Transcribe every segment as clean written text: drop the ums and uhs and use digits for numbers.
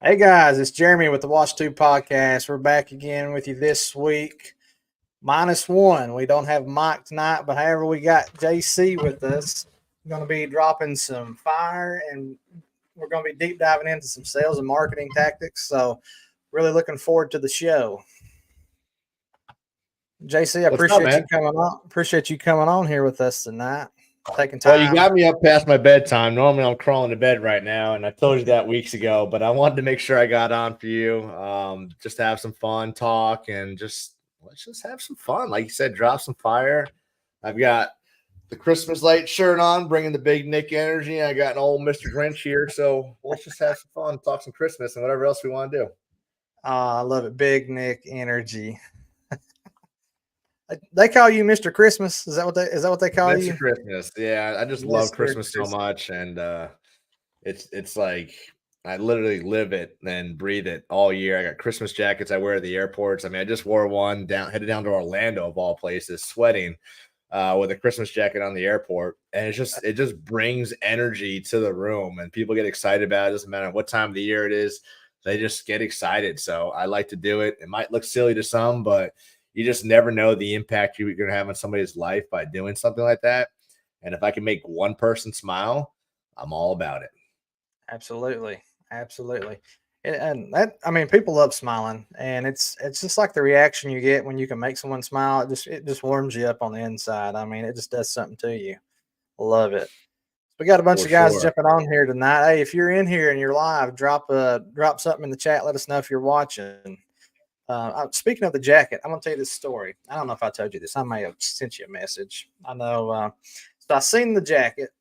Hey guys, it's Jeremy with the Watch 2 podcast. We're back again with you this week. -1. We don't have Mike tonight, but however, we got JC with us. We're going to be dropping some fire and we're going to be deep diving into some sales and marketing tactics. So, really looking forward to the show. JC, I What's up, appreciate you man? coming on. Appreciate you coming on here with us tonight. Taking Well, you time. got me up past my bedtime. Normally, I'm crawling to bed right now, and I told you that weeks ago. But I wanted to make sure I got on for you, just to have some fun, talk, and let's just have some fun. Like you said, drop some fire. I've got the Christmas light shirt on, bringing the big Nick energy. I got an old Mr. Grinch here, so let's just have some fun, talk some Christmas, and whatever else we want to do. I love it. Big Nick energy. They call you Mr. Christmas. Is that what they call Mr. you? Christmas, yeah, I just love Mr. Christmas so Christmas. much, and it's like I literally live it and breathe it all year. I got Christmas jackets I wear at the airports. I mean, I just wore one headed down to Orlando of all places, sweating with a Christmas jacket on the airport, and it just brings energy to the room, and people get excited about it. It doesn't matter what time of the year it is; they just get excited. So I like to do it. It might look silly to some, but you just never know the impact you're going to have on somebody's life by doing something like that. And if I can make one person smile, I'm all about it. Absolutely, absolutely. And that, I mean, people love smiling, and it's just like the reaction you get when you can make someone smile. It just warms you up on the inside. I mean, it just does something to you. Love it. We got a bunch For of guys sure. jumping on here tonight. Hey, if you're in here and you're live, drop something in the chat. Let us know if you're watching. Speaking of the jacket, I'm gonna tell you this story. I don't know if I told you this. I may have sent you a message. I know. So I seen the jacket,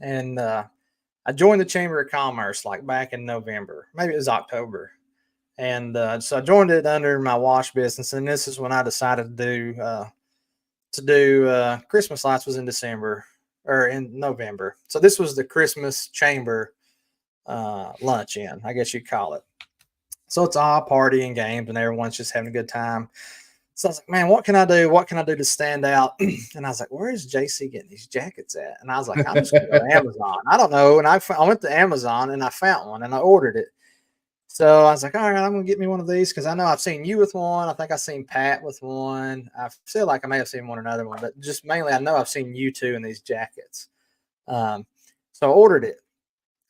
and I joined the Chamber of Commerce like back in November, maybe it was October, and so I joined it under my wash business. And this is when I decided to do Christmas lights was in December or in November. So this was the Christmas Chamber lunch in, I guess you'd call it. So it's all party and games, and everyone's just having a good time. So I was like, man, what can I do? What can I do to stand out? And I was like, where is JC getting these jackets at? And I was like, I'm just going to go to Amazon. I don't know. And I went to Amazon and I found one and I ordered it. So I was like, all right, I'm going to get me one of these because I know I've seen you with one. I think I've seen Pat with one. I feel like I may have seen one another one, but just mainly I know I've seen you two in these jackets. So I ordered it.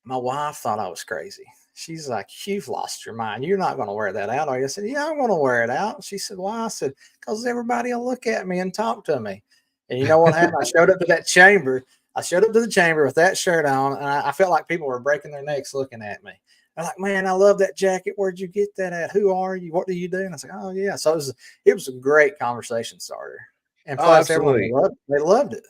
My wife thought I was crazy. She's like, you've lost your mind. You're not going to wear that out, are you? I said, yeah, I'm going to wear it out. She said, why? I said, because everybody will look at me and talk to me. And you know what happened? I showed up to that chamber. I showed up to the chamber with that shirt on, and I felt like people were breaking their necks looking at me. They're like, man, I love that jacket. Where'd you get that at? Who are you? What do you do? And I was like, oh, yeah. So it was a great conversation starter. And Oh, plus, everyone absolutely. loved it.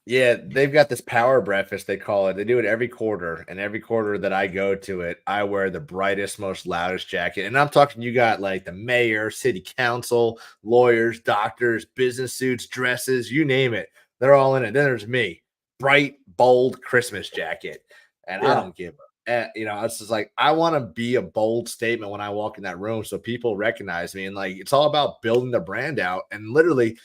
Yeah, they've got this power breakfast, they call it. They do it every quarter, and every quarter that I go to it, I wear the brightest, most loudest jacket. And I'm talking, you got like the mayor, city council, lawyers, doctors, business suits, dresses, you name it. They're all in it. Then there's me, bright, bold Christmas jacket. And I Yeah. don't give it's just like I want to be a bold statement when I walk in that room so people recognize me. And like it's all about building the brand out. And literally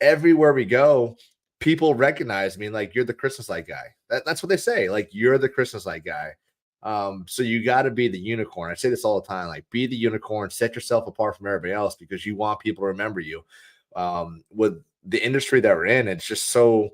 everywhere we go, people recognize me like you're the Christmas light guy. That's what they say. Like you're the Christmas light guy. So you got to be the unicorn. I say this all the time. Like be the unicorn, set yourself apart from everybody else because you want people to remember you. With the industry that we're in, it's just so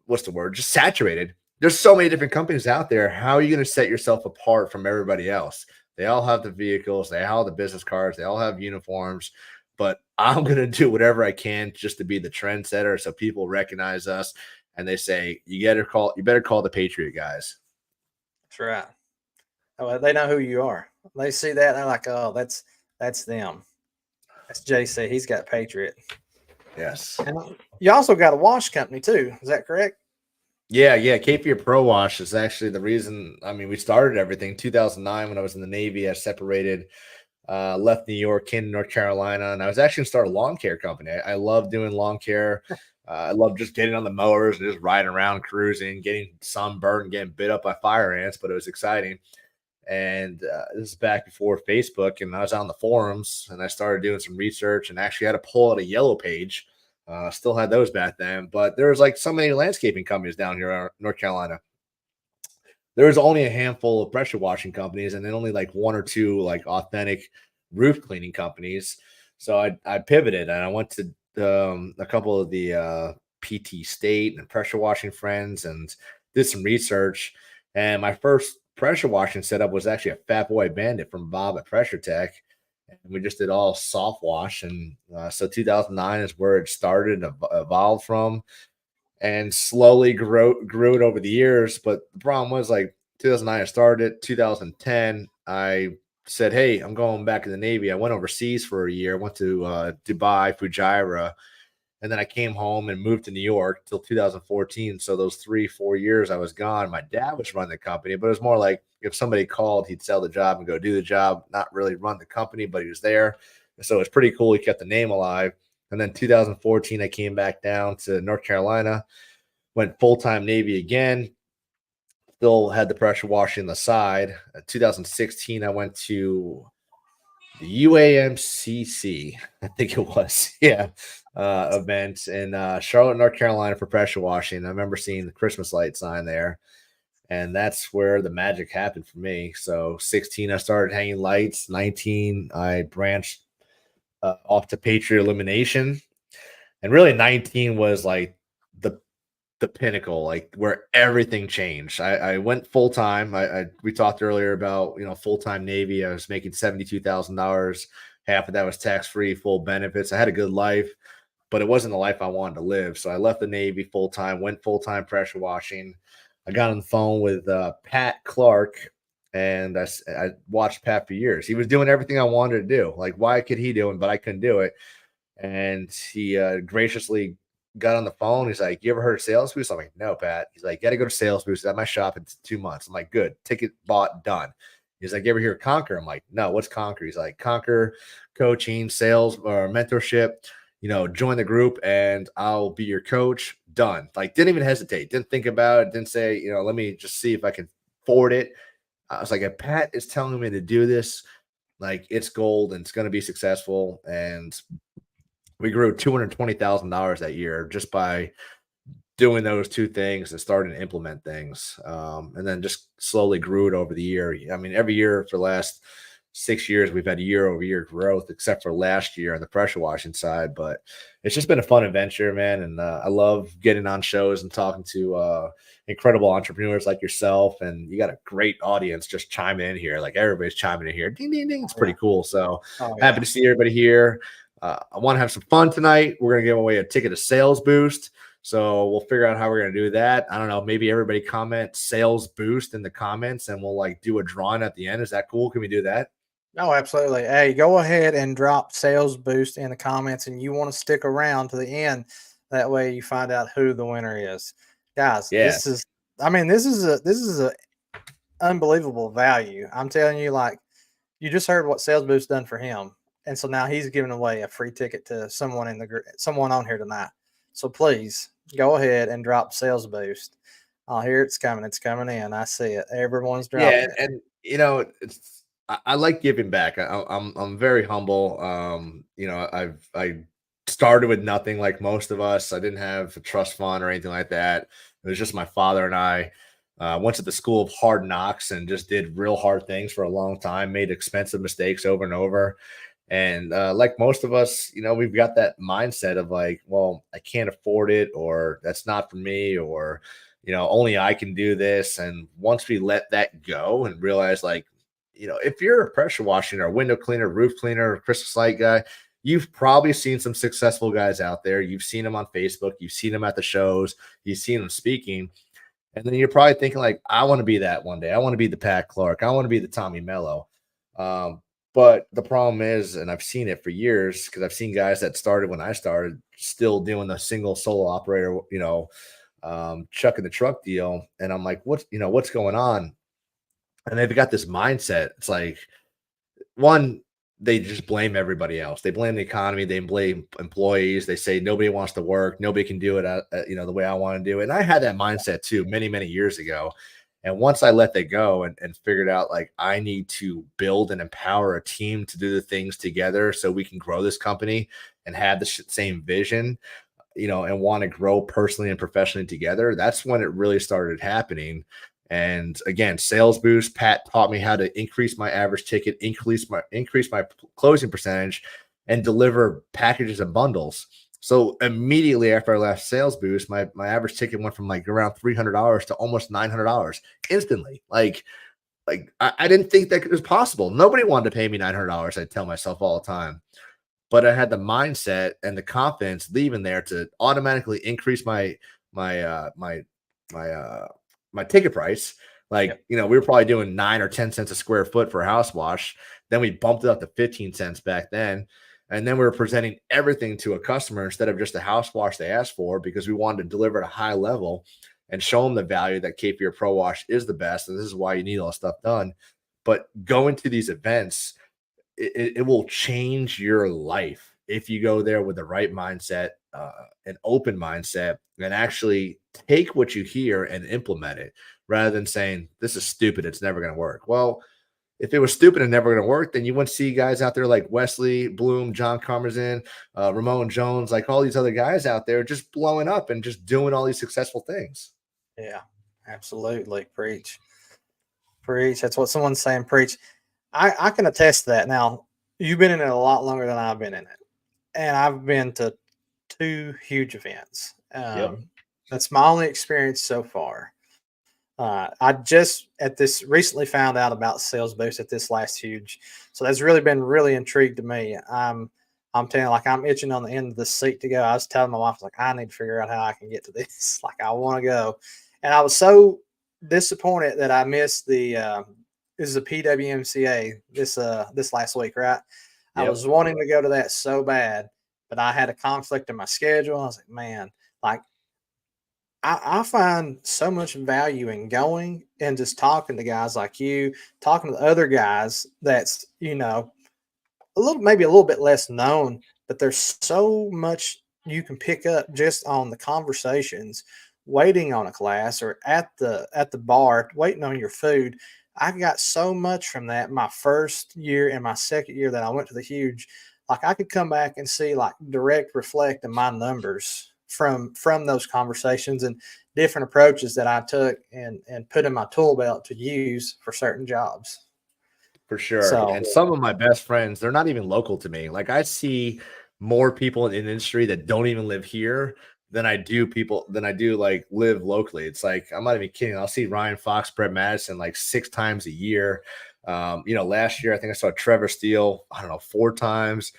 what's the word? Just saturated. There's so many different companies out there. How are you going to set yourself apart from everybody else? They all have the vehicles, they all have the business cards, they all have uniforms. But I'm going to do whatever I can just to be the trendsetter so people recognize us and they say, you better call the Patriot guys. That's right. Oh, they know who you are. They see that, they're like, oh, that's them. That's JC. He's got Patriot. Yes. And you also got a wash company too. Is that correct? Yeah. Cape Fear Pro Wash is actually the reason. I mean, we started everything 2009 when I was in the Navy. I separated, left New York, came to North Carolina, and I was actually going to start a lawn care company. I love doing lawn care. I love just getting on the mowers and just riding around, cruising, getting sunburned, getting bit up by fire ants, but it was exciting. And this is back before Facebook, and I was on the forums, and I started doing some research, and actually had to pull out a yellow page. Still had those back then, but there was like so many landscaping companies down here in North Carolina. there was only a handful of pressure washing companies, and then only like one or two like authentic roof cleaning companies. So I pivoted and I went to a couple of the PT State and pressure washing friends and did some research. And my first pressure washing setup was actually a Fat Boy Bandit from Bob at Pressure Tech. And we just did all soft wash. And so 2009 is where it started and evolved from, and slowly grew it over the years. But the problem was, like, 2009 I started. 2010 I said, hey, I'm going back in the Navy. I went overseas for a year. I went to Dubai, Fujairah, and then I came home and moved to New York till 2014. So those 3-4 years I was gone, my dad was running the company, but it was more like if somebody called, he'd sell the job and go do the job, not really run the company, but he was there. So it's pretty cool. He kept the name alive. And then 2014, I came back down to North Carolina, went full-time Navy again, still had the pressure washing on the side. 2016, I went to the UAMCC, I think it was, yeah, event in Charlotte, North Carolina for pressure washing. I remember seeing the Christmas light sign there, and that's where the magic happened for me. So 16, I started hanging lights. 19, I branched off to Patriot Elimination, and really 19 was like the the pinnacle, like where everything changed. I went full time. We talked earlier about, full time Navy. I was making $72,000. Half of that was tax free, full benefits. I had a good life, but it wasn't the life I wanted to live. So I left the Navy full time, went full time pressure washing. I got on the phone with Pat Clark, and I watched Pat for years. He was doing everything I wanted to do. Like, why could he do it, but I couldn't do it? And he graciously got on the phone. He's like, you ever heard of Sales Boost? I'm like, no, Pat. He's like, got to go to Sales Boost at my shop in 2 months. I'm like, good. Ticket bought, done. He's like, you ever hear of Conquer? I'm like, no, what's Conquer? He's like, Conquer coaching, sales, or mentorship. Join the group and I'll be your coach. Done. Like, didn't even hesitate. Didn't think about it. Didn't say, let me just see if I can afford it. I was like, if Pat is telling me to do this, like, it's gold and it's going to be successful. And we grew $220,000 that year just by doing those two things and starting to implement things. And then just slowly grew it over the year. I mean, every year for the last 6 years, we've had year-over-year growth, except for last year on the pressure washing side. But it's just been a fun adventure, man. And I love getting on shows and talking to incredible entrepreneurs like yourself. And you got a great audience just chiming in here. Like, everybody's chiming in here. Ding, ding, ding. It's pretty cool. So happy to see everybody here. I want to have some fun tonight. We're going to give away a ticket to Sales Boost. So we'll figure out how we're going to do that. I don't know. Maybe everybody comment Sales Boost in the comments and we'll like do a drawing at the end. Is that cool? Can we do that? Oh, absolutely. Hey, go ahead and drop Sales Boost in the comments, and you want to stick around to the end. That way you find out who the winner is. Guys, Yeah. this is a unbelievable value. I'm telling you, like, you just heard what Sales Boost done for him. And so now he's giving away a free ticket to someone in the group, someone on here tonight. So please go ahead and drop Sales Boost. Oh, here it's coming. It's coming in. I see it. Everyone's dropping it. And I like giving back. I'm very humble. I started with nothing like most of us. I didn't have a trust fund or anything like that. It was just my father and I. Went to the school of hard knocks and just did real hard things for a long time, made expensive mistakes over and over. And like most of us, we've got that mindset of like, well, I can't afford it, or that's not for me, or, only I can do this. And once we let that go and realize, like, if you're a pressure washing or window cleaner, roof cleaner, Christmas light guy, you've probably seen some successful guys out there. You've seen them on Facebook. You've seen them at the shows. You've seen them speaking. And then you're probably thinking, like, I want to be that one day. I want to be the Pat Clark. I want to be the Tommy Mello. But the problem is, and I've seen it for years because I've seen guys that started when I started still doing the single solo operator, chucking the truck deal. And I'm like, what's going on? And they've got this mindset. It's like, one, they just blame everybody else. They blame the economy. They blame employees. They say nobody wants to work. Nobody can do it, the way I want to do it. And I had that mindset too many, many years ago. And once I let that go and figured out, like, I need to build and empower a team to do the things together so we can grow this company and have the same vision, and want to grow personally and professionally together. That's when it really started happening. And again, sales boost. Pat taught me how to increase my average ticket, increase my closing percentage, and deliver packages and bundles. So immediately after I left sales boost, my average ticket went from like around $300 to almost $900 instantly. I didn't think that was possible. Nobody wanted to pay me $900. I tell myself all the time, but I had the mindset and the confidence leaving there to automatically increase my my ticket price. Yep. We were probably doing 9 or 10 cents a square foot for a house wash. Then we bumped it up to 15 cents back then. And then we were presenting everything to a customer instead of just a house wash they asked for, because we wanted to deliver at a high level and show them the value that Cape Fear Pro Wash is the best. And this is why you need all this stuff done. But going to these events, it will change your life if you go there with the right mindset, an open mindset, and actually take what you hear and implement it, rather than saying, this is stupid, it's never going to work. Well, if it was stupid and never going to work, then you wouldn't see guys out there like Wesley Bloom, John Carmazin, Ramon Jones, like all these other guys out there just blowing up and just doing all these successful things. Yeah, absolutely. Preach. That's what someone's saying. Preach. I can attest to that. Now, you've been in it a lot longer than I've been in it. And I've been to 2 huge events. Yep. That's my only experience so far. I just recently found out about Sales Boost at this last huge. So that's really been really intrigued to me. I'm telling you, like, I'm itching on the end of the seat to go. I was telling my wife, like, I need to figure out how I can get to this. Like, I want to go. And I was so disappointed that I missed the this is a PWMCA this last week, right? I Yep. was wanting to go to that so bad, but I had a conflict in my schedule. I was like, man, like, I find so much value in going and just talking to guys like you, talking to the other guys that's, maybe a little bit less known, but there's so much you can pick up just on the conversations, waiting on a class or at the bar, waiting on your food. I got so much from that my first year and my second year that I went to the huge. Like, I could come back and see like direct reflect in my numbers from those conversations and different approaches that I took and put in my tool belt to use for certain jobs. For sure. So And some of my best friends, they're not even local to me. Like, I see more people in the industry that don't even live here than I do like live locally. It's like, I'm not even kidding. I'll see Ryan Fox, Brett Madison like 6 times a year. Last year I think I saw Trevor Steele, I don't know, 4 times.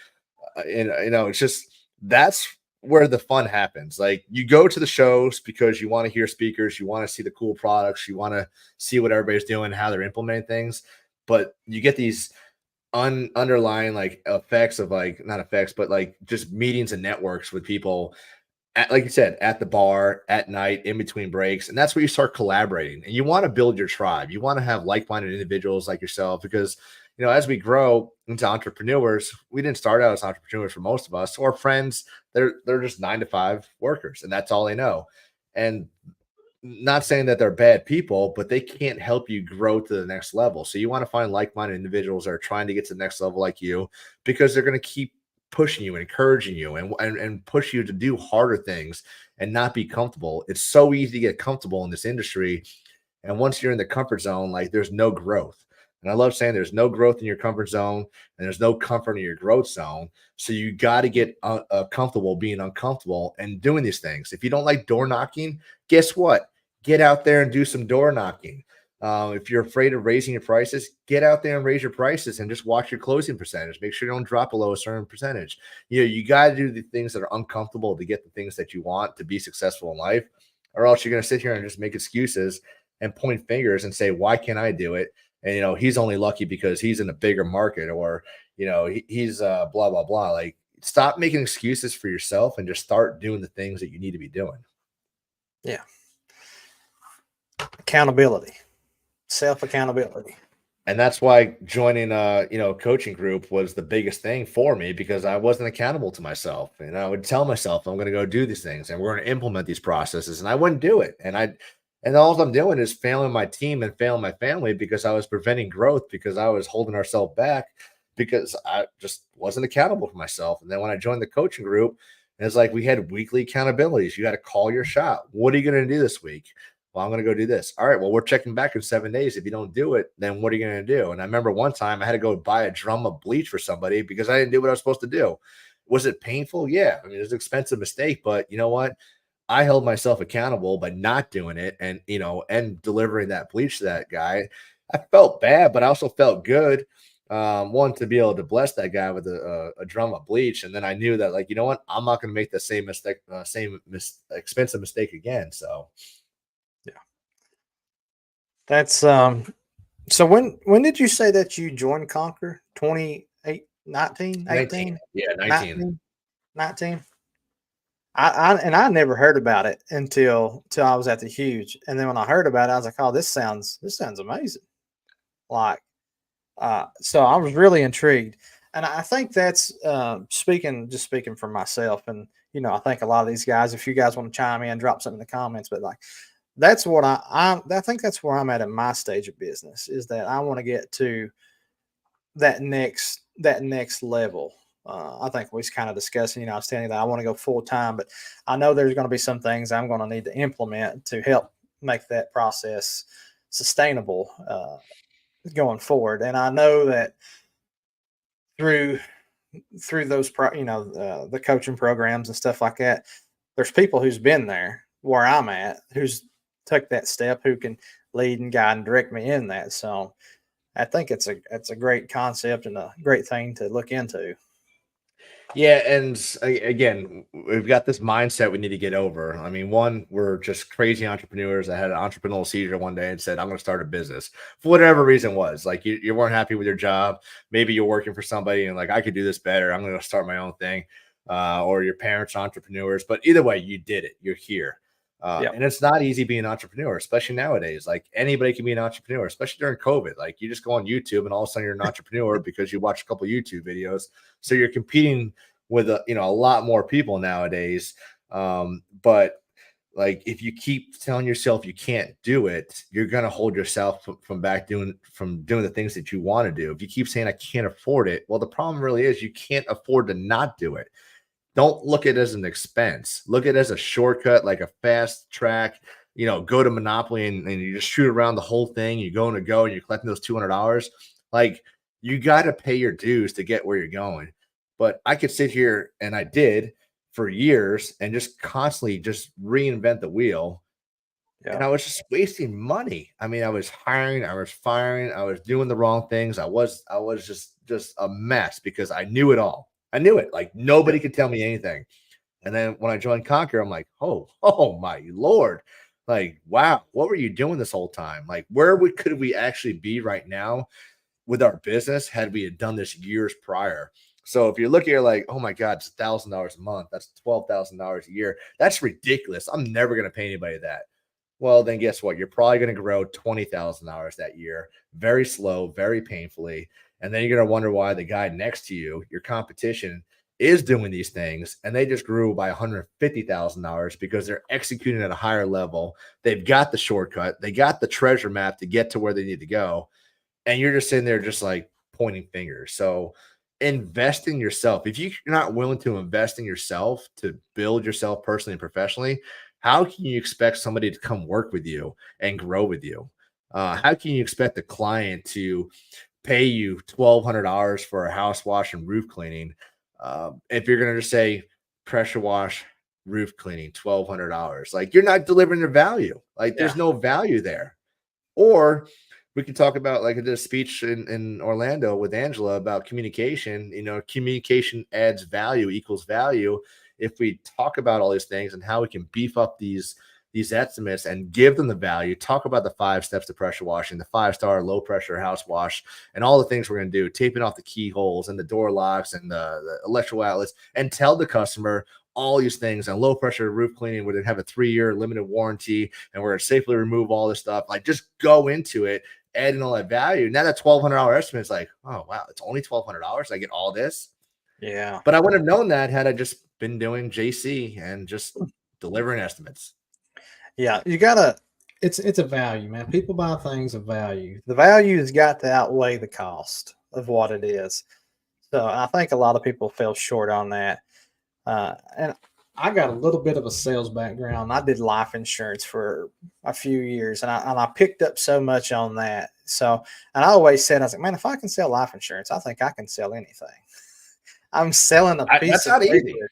And it's just, that's where the fun happens. Like, you go to the shows because you want to hear speakers, you want to see the cool products, you want to see what everybody's doing, how they're implementing things. But you get these underlying like effects of like, not effects, but like just meetings and networks with people at, like you said, at the bar, at night, in between breaks. And that's where you start collaborating. And you want to build your tribe. You want to have like-minded individuals like yourself, because, as we grow into entrepreneurs, we didn't start out as entrepreneurs for most of us, or friends. They're just 9-to-5 workers, and that's all they know. And not saying that they're bad people, but they can't help you grow to the next level. So you want to find like-minded individuals that are trying to get to the next level like you, because they're going to keep pushing you and encouraging you and push you to do harder things and not be comfortable. It's so easy to get comfortable in this industry. And once you're in the comfort zone, like, there's no growth. And I love saying there's no growth in your comfort zone and there's no comfort in your growth zone. So you got to get comfortable being uncomfortable and doing these things. If you don't like door knocking, guess what? Get out there and do some door knocking. If you're afraid of raising your prices, get out there and raise your prices and just watch your closing percentage. Make sure you don't drop below a certain percentage. You got to do the things that are uncomfortable to get the things that you want to be successful in life, or else you're going to sit here and just make excuses and point fingers and say, why can't I do it? And, he's only lucky because he's in a bigger market, or, he's blah, blah, blah. Like, stop making excuses for yourself and just start doing the things that you need to be doing. Yeah. Accountability. Self-accountability. And that's why joining coaching group was the biggest thing for me, because I wasn't accountable to myself. And I would tell myself, I'm going to go do these things and we're going to implement these processes, and I wouldn't do it. And all I'm doing is failing my team and failing my family, because I was preventing growth, because I was holding ourselves back, because I just wasn't accountable for myself. And then when I joined the coaching group, it's like we had weekly accountabilities. You got to call your shot. What are you going to do this week? Well, I'm going to go do this. All right. Well, we're checking back in 7 days. If you don't do it, then what are you going to do? And I remember one time I had to go buy a drum of bleach for somebody because I didn't do what I was supposed to do. Was it painful? Yeah. I mean, it was an expensive mistake, but you know what? I held myself accountable by not doing it and, and delivering that bleach to that guy. I felt bad, but I also felt good. One, to be able to bless that guy with a drum of bleach. And then I knew that, like, you know what? I'm not going to make the same mistake, expensive mistake again. So, Yeah. That's so when did you say that you joined Conquer? 28, 19, 19. 18, Yeah, 19. 19, 19? I never heard about it until I was at the Huge. And then when I heard about it, I was like, oh, this sounds amazing. Like, so I was really intrigued. And I think that's speaking for myself. And, I think a lot of these guys, if you guys want to chime in, drop something in the comments, but like, that's what I think that's where I'm at in my stage of business, is that I want to get to that next level. I think we was kind of discussing, I was telling you that I want to go full time, but I know there's going to be some things I'm going to need to implement to help make that process sustainable going forward. And I know that through those the coaching programs and stuff like that, there's people who's been there where I'm at, who's took that step, who can lead and guide and direct me in that. So I think it's a great concept and a great thing to look into. Yeah, and again, we've got this mindset we need to get over. I mean, one, we're just crazy entrepreneurs. I had an entrepreneurial seizure one day and said, I'm going to start a business for whatever reason was. Like, you weren't happy with your job. Maybe you're working for somebody and like, I could do this better. I'm going to start my own thing. Or your parents are entrepreneurs. But either way, you did it. You're here. Yeah. And it's not easy being an entrepreneur, especially nowadays. Like, anybody can be an entrepreneur, especially during COVID. Like, you just go on YouTube and all of a sudden you're an entrepreneur because you watch a couple YouTube videos. So you're competing with a lot more people nowadays. But like, if you keep telling yourself you can't do it, you're gonna hold yourself from doing the things that you want to do. If you keep saying I can't afford it, well, the problem really is you can't afford to not do it. Don't look at it as an expense. Look at it as a shortcut, like a fast track. Go to Monopoly and you just shoot around the whole thing. You go and you're collecting those $200. Like, you got to pay your dues to get where you're going. But I could sit here, and I did for years, and just constantly just reinvent the wheel. And Yeah. I was just wasting money. I mean, I was hiring, I was firing, I was doing the wrong things. I was just a mess because I knew it all. I knew it. Like, Yeah. nobody could tell me anything. And then when I joined Conquer, I'm like, oh my Lord. Like, wow, what were you doing this whole time? Like, could we actually be right now with our business had we had done this years prior? So if you're looking at like, oh my God, it's $1,000 a month, that's $12,000 a year. That's ridiculous. I'm never going to pay anybody that. Well, then guess what? You're probably going to grow $20,000 that year, very slow, very painfully. And then you're going to wonder why the guy next to you, your competition, is doing these things and they just grew by $150,000 because they're executing at a higher level. They've got the shortcut, they got the treasure map to get to where they need to go. And you're just sitting there just like pointing fingers. So invest in yourself. If you're not willing to invest in yourself to build yourself personally and professionally, how can you expect somebody to come work with you and grow with you? How can you expect a client to pay you $1,200 for a house wash and roof cleaning if you're going to just say pressure wash, roof cleaning, $1,200? Like, you're not delivering the value. Like, Yeah. there's no value there. Or we can talk about, like I did a speech in Orlando with Angela about communication. Communication adds value, equals value. If we talk about all these things and how we can beef up these estimates and give them the value, talk about the 5 steps to pressure washing, the 5-star low pressure house wash, and all the things we're going to do, taping off the keyholes and the door locks and the electrical outlets, and tell the customer all these things. And low pressure roof cleaning, we're going to have a 3-year limited warranty, and we're going to safely remove all this stuff. Like, just go into it, adding all that value. Now that $1,200 estimate is like, oh wow, it's only $1,200. I get all this. Yeah. But I wouldn't have known that had I just been doing JC and just delivering estimates. Yeah. You gotta. It's a value, man. People buy things of value. The value has got to outweigh the cost of what it is. So I think a lot of people fell short on that. And I got a little bit of a sales background. I did life insurance for a few years, and I picked up so much on that. So, and I always said, I was like, man, if I can sell life insurance, I think I can sell anything. I'm selling a piece That's of not easy. paper.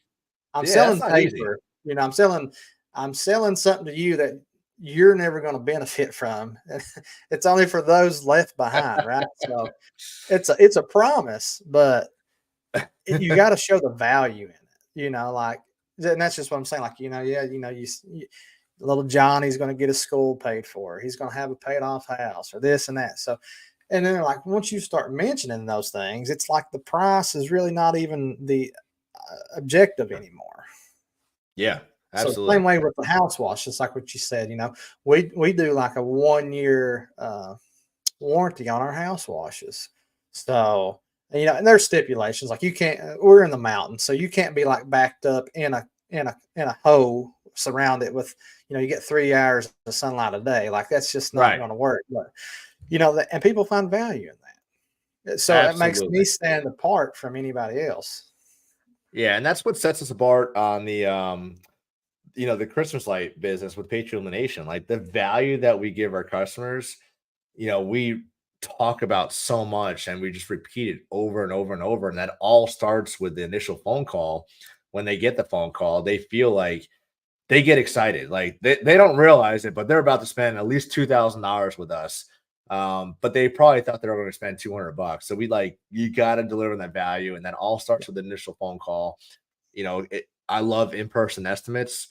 I'm Yeah, that's selling not easy. paper. You know, I'm selling something to you that you're never going to benefit from. It's only for those left behind, right? So it's a promise, but you got to show the value in it. You know, like, and that's just what I'm saying. Like, yeah, little Johnny's going to get his school paid for. He's going to have a paid off house or this and that. So, and then like once you start mentioning those things, it's like the price is really not even the objective anymore. Yeah, So absolutely. same way with the house wash, just like what you said. We do like a 1 year warranty on our house washes. So and there's stipulations like you can't. We're in the mountains, so you can't be like backed up in a hole surrounded with you get 3 hours of sunlight a day. Like that's just not Right. going to work. But and people find value in that. So it makes me Absolutely. stand apart from anybody else. Yeah, and that's what sets us apart on the Christmas light business with Patriot Illumination. Like the value that we give our customers, we talk about so much and we just repeat it over and over and over. And that all starts with the initial phone call. When they get the phone call, they feel like they get excited. Like they don't realize it, but they're about to spend at least $2,000 with us. But they probably thought they were going to spend $200. So you got to deliver that value. And that all starts with the initial phone call. I love in-person estimates.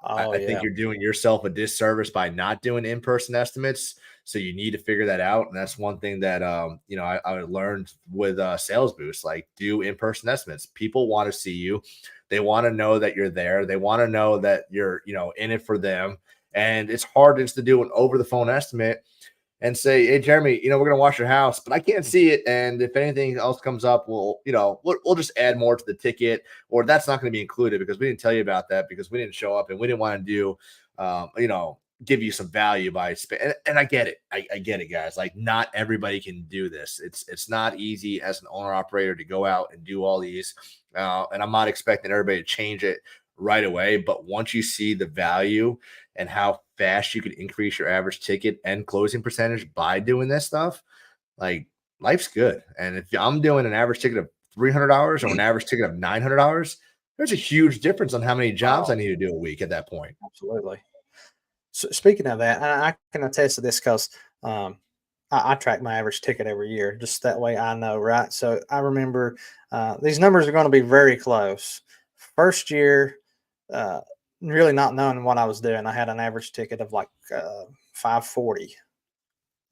I, Oh I think yeah. you're doing yourself a disservice by not doing in-person estimates. So you need to figure that out. And that's one thing that I learned with Sales Boost. Like do in-person estimates. People want to see you. They want to know that you're there. They want to know that you're, in it for them. And it's hard just to do an over the phone estimate and say, "Hey, Jeremy, we're gonna wash your house, but I can't see it. And if anything else comes up, we'll just add more to the ticket, or that's not going to be included because we didn't tell you about that because we didn't show up and we didn't want to do, give you some value by and I get it. I get it, guys. Like not everybody can do this. It's not easy as an owner operator to go out and do all these, and I'm not expecting everybody to change it right away. But once you see the value and how fast you could increase your average ticket and closing percentage by doing this stuff, like life's good. And if I'm doing an average ticket of $300 or an average ticket of $900, there's a huge difference on how many jobs I Wow. need to do a week at that point. Absolutely. So speaking of that, I can attest to this because um, I track my average ticket every year, just that way I know, right? So I remember these numbers are going to be very close. First year, uh, really not knowing what I was doing, I had an average ticket of like 540.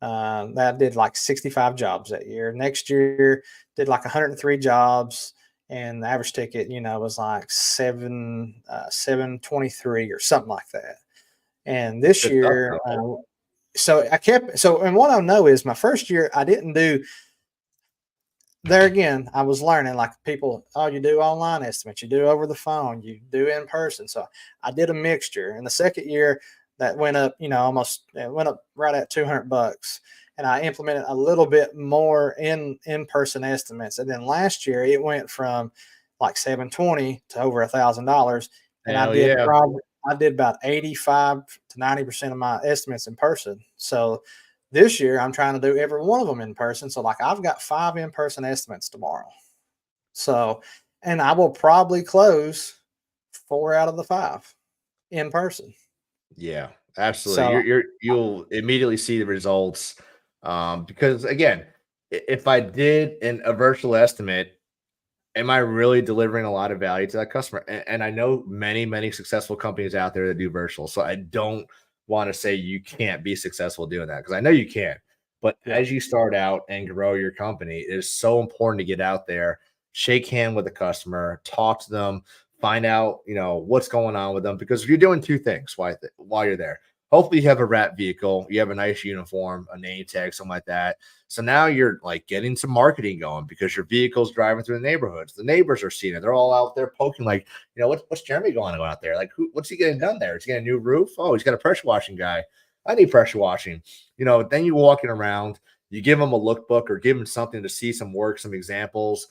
That did like 65 jobs that year. Next year, did like 103 jobs, and the average ticket, was like 723 or something like that. And this Good stuff, year, bro. and what I know is my first year, I didn't do there again. I was learning like people, oh, you do online estimates, you do over the phone, you do in person. So I did a mixture. And the second year, that went up, almost it went up right at $200. And I implemented a little bit more in person estimates. And then last year, it went from like 720 to over $1,000. And Hell yeah. I did about 85 to 90% of my estimates in person. So this year I'm trying to do every one of them in person. So like I've got 5 in-person estimates tomorrow. So, and I will probably close 4 out of the 5 in person. Yeah, absolutely. So, You'll immediately see the results. Because again, if I did a virtual estimate, am I really delivering a lot of value to that customer? And I know many, many successful companies out there that do virtual. So I don't want to say you can't be successful doing that because I know you can. But yeah. as you start out and grow your company, it is so important to get out there, shake hand with the customer, talk to them, find out, what's going on with them. Because you're doing two things while you're there. Hopefully you have a wrap vehicle, you have a nice uniform, a name tag, something like that. So now you're like getting some marketing going because your vehicle's driving through the neighborhoods. The neighbors are seeing it. They're all out there poking, like, what's Jeremy going on out there? Like, what's he getting done there? Is he getting a new roof? Oh, he's got a pressure washing guy. I need pressure washing. Then you're walking around, you give them a lookbook or give them something to see some work, some examples.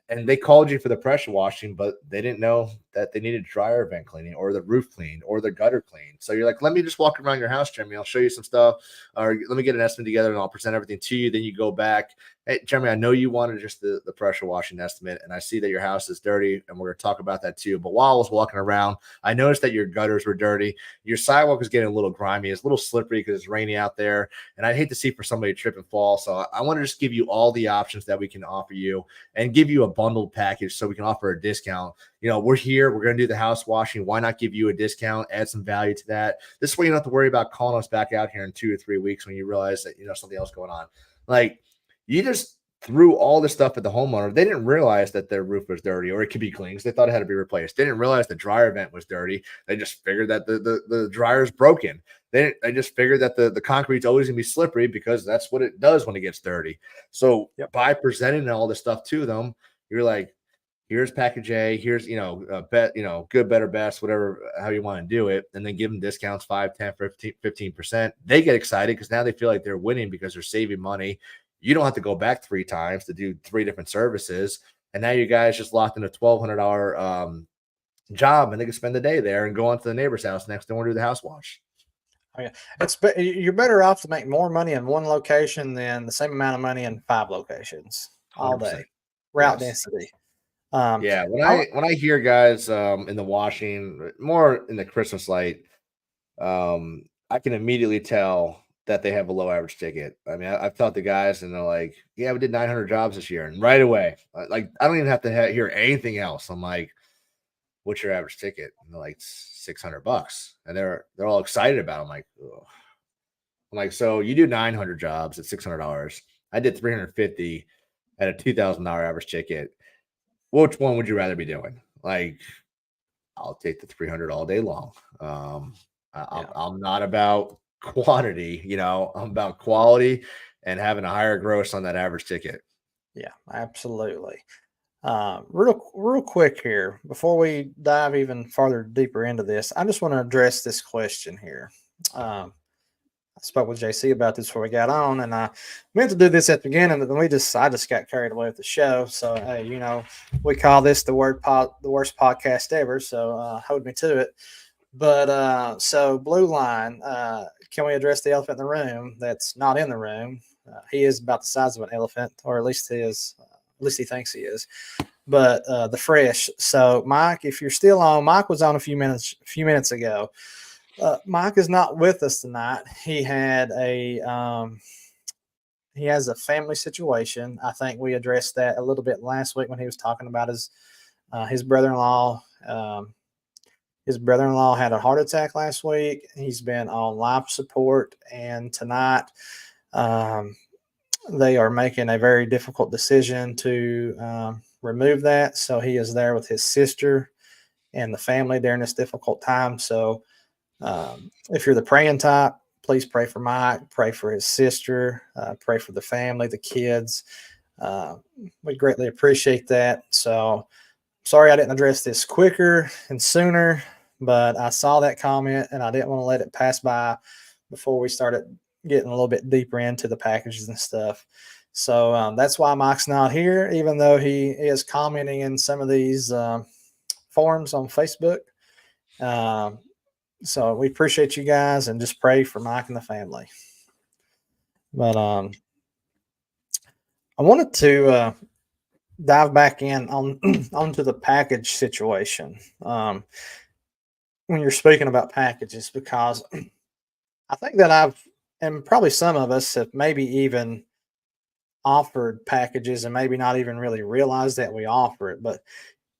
And they called you for the pressure washing, but they didn't know that they needed dryer vent cleaning or the roof cleaned or the gutter cleaned. So you're like, let me just walk around your house, Jeremy. I'll show you some stuff, or let me get an estimate together and I'll present everything to you. Then you go back. Hey, Jeremy, I know you wanted just the pressure washing estimate, and I see that your house is dirty, and we're going to talk about that too. But while I was walking around, I noticed that your gutters were dirty. Your sidewalk is getting a little grimy. It's a little slippery because it's rainy out there, and I'd hate to see for somebody to trip and fall. So I want to just give you all the options that we can offer you and give you a bundled package so we can offer a discount. We're here. We're going to do the house washing. Why not give you a discount, add some value to that? This way you don't have to worry about calling us back out here in 2 or 3 weeks when you realize that, something else going on. Like, you just threw all this stuff at the homeowner. They didn't realize that their roof was dirty or it could be cleaned. They thought it had to be replaced. They didn't realize the dryer vent was dirty. They just figured that the dryer is broken. They just figured that the concrete's always going to be slippery because that's what it does when it gets dirty. So by presenting all this stuff to them, you're like, here's package A, here's, good, better, best, whatever, how you want to do it. And then give them discounts, 5, 10, 15%. They get excited because now they feel like they're winning because they're saving money. You don't have to go back 3 times to do 3 different services. And now you guys just locked in a $1,200 job, and they can spend the day there and go on to the neighbor's house next door and do the house wash. Oh, yeah. You're better off to make more money in one location than the same amount of money in 5 locations all day. Route density. When I hear guys in the washing, more in the Christmas light, I can immediately tell that they have a low average ticket. I mean, I've talked to guys and they're like, yeah, we did 900 jobs this year. And right away, like, I don't even have to hear anything else. I'm like, what's your average ticket? And they're like, $600. And they're all excited about it. I'm like, ugh. I'm like, so you do 900 jobs at $600. I did 350 at a $2,000 average ticket. Which one would you rather be doing? Like, I'll take the 300 all day long. I'm not about quantity, I'm about quality and having a higher gross on that average ticket. Yeah, absolutely. Real quick here, before we dive even farther deeper into this, I just want to address this question here. I spoke with JC about this before we got on, and I meant to do this at the beginning, but then I just got carried away with the show. So, hey, we call this the worst podcast ever. So, hold me to it. But so Blue Line, can we address the elephant in the room that's not in the room? He is about the size of an elephant, or at least he is. At least he thinks he is. But the Fresh. So Mike, if you're still on, Mike was on a few minutes ago. Mike is not with us tonight. He has a family situation. I think we addressed that a little bit last week when he was talking about his brother-in-law. His brother-in-law had a heart attack last week. He's been on life support, and tonight they are making a very difficult decision to remove that. So he is there with his sister and the family during this difficult time. So if you're the praying type, please pray for Mike, pray for his sister, pray for the family, the kids. We greatly appreciate that. So sorry I didn't address this quicker and sooner, but I saw that comment and I didn't want to let it pass by before we started getting a little bit deeper into the packages and stuff. So that's why Mike's not here, even though he is commenting in some of these forums on Facebook. So we appreciate you guys and just pray for Mike and the family. But I wanted to dive back in onto the package situation when you're speaking about packages, because I think that and probably some of us have maybe even offered packages and maybe not even really realized that we offer it. But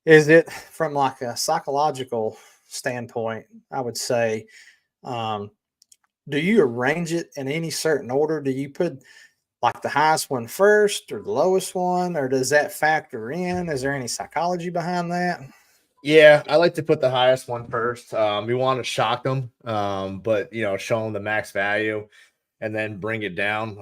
is it from like a psychological standpoint, I would say, do you arrange it in any certain order? Do you put like the highest one first or the lowest one, or does that factor in? Is there any psychology behind that? Yeah, I like to put the highest one first. We want to shock them, but show them the max value and then bring it down.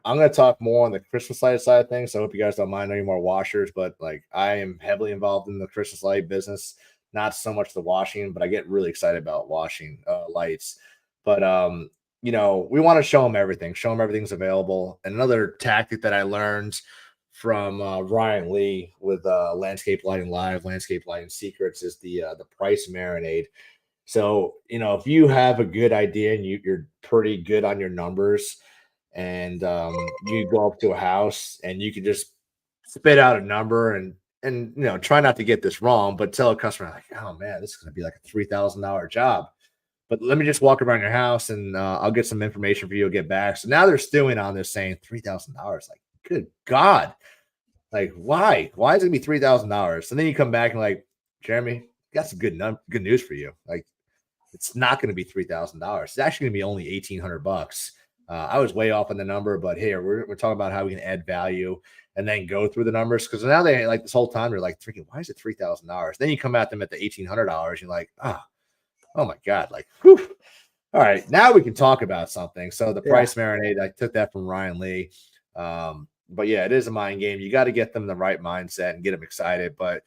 I'm going to talk more on the Christmas light side of things. So I hope you guys don't mind any more washers, but like, I am heavily involved in the Christmas light business, not so much the washing, but I get really excited about washing lights. But we want to show them everything, show them everything's available. And another tactic that I learned from Ryan Lee with Landscape Lighting Live, Landscape Lighting Secrets is the price marinade. So, if you have a good idea and you're pretty good on your numbers, and you go up to a house and you can just spit out a number and try not to get this wrong, but tell a customer like, oh man, this is going to be like a $3,000 job. But let me just walk around your house and I'll get some information for you to get back. So now they're stewing on this saying $3,000. Like, good God. Like, why? Why is it gonna be $3,000? And then you come back and like, Jeremy, got some good news for you. Like, it's not going to be $3,000. It's actually going to be only $1,800. I was way off on the number, but here we're talking about how we can add value and then go through the numbers, because now they like this whole time they're like thinking, why is it $3,000? Then you come at them at the $1,800. You're like, oh my God, like, whew. All right, now we can talk about something. So the price marinade, I took that from Ryan Lee. But yeah, it is a mind game. You got to get them in the right mindset and get them excited. But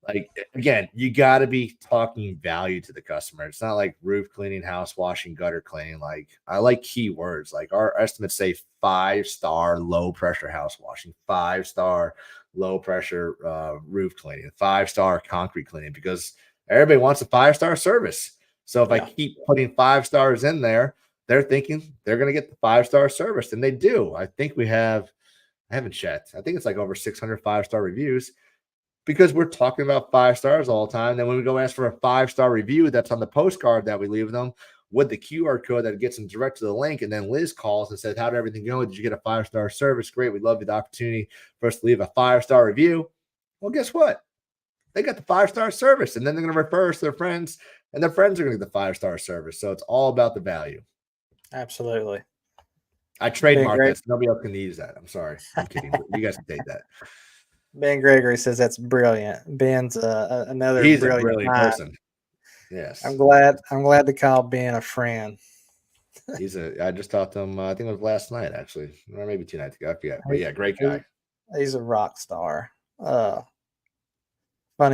like, again, you got to be talking value to the customer. It's not like roof cleaning, house washing, gutter cleaning. Like, I like keywords. Like, our estimates say 5-star low pressure house washing, 5-star low pressure roof cleaning, 5-star concrete cleaning, because everybody wants a 5-star service. So if I keep putting 5 stars in there, they're thinking they're going to get the 5-star service, and they do. I think I haven't checked. I think it's like over 600 5-star reviews, because we're talking about 5 stars all the time. Then when we go ask for a 5-star review, that's on the postcard that we leave them with the QR code that gets them direct to the link. And then Liz calls and says, how did everything go? Did you get a 5-star service? Great. We'd love the opportunity for us to leave a 5-star review. Well, guess what? They got the 5-star service, and then they're going to refer us to their friends, and their friends are going to get the 5-star service. So it's all about the value. Absolutely. I trademarked that. So nobody else can use that. I'm sorry. I'm kidding. You guys can take that. Ben Gregory says that's brilliant. Ben's another He's brilliant, a brilliant person. Yes. I'm glad to call Ben a friend. I just talked to him, I think it was last night, actually, or maybe 2 nights ago. I forget. But yeah, great guy. He's a rock star. Funny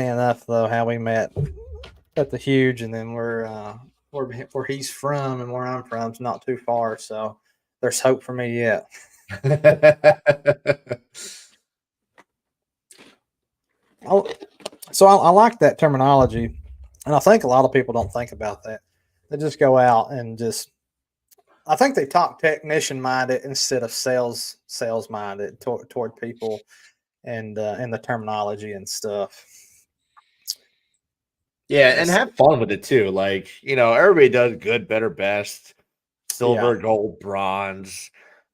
enough, though, how we met at the Huge, and then we're where he's from and where I'm from is not too far, so there's hope for me yet. So I like that terminology, and I think a lot of people don't think about that. They just go out and I think they talk technician minded instead of sales minded toward people, and the terminology and stuff. Yeah, and have fun with it too. Like, everybody does good, better, best, silver, gold, bronze,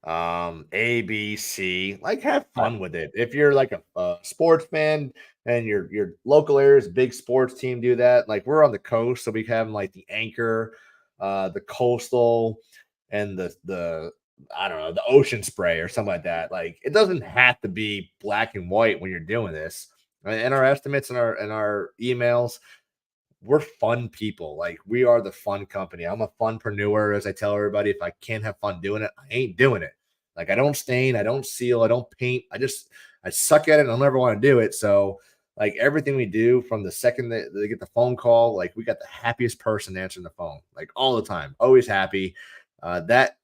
A, B, C. Like, have fun with it. If you're like a sports fan and your local area is a big sports team, do that. Like, we're on the coast, so we have like the Anchor, the Coastal, and the I don't know, the Ocean Spray or something like that. Like, it doesn't have to be black and white when you're doing this. And our estimates and our emails, we're fun people. Like, we are the fun company. I'm a funpreneur, as I tell everybody. If I can't have fun doing it, I ain't doing it. Like, I don't stain, I don't seal, I don't paint. I suck at it, and I'll never want to do it. So, like, everything we do, from the second that they get the phone call, like, we got the happiest person answering the phone, like, all the time, always happy. That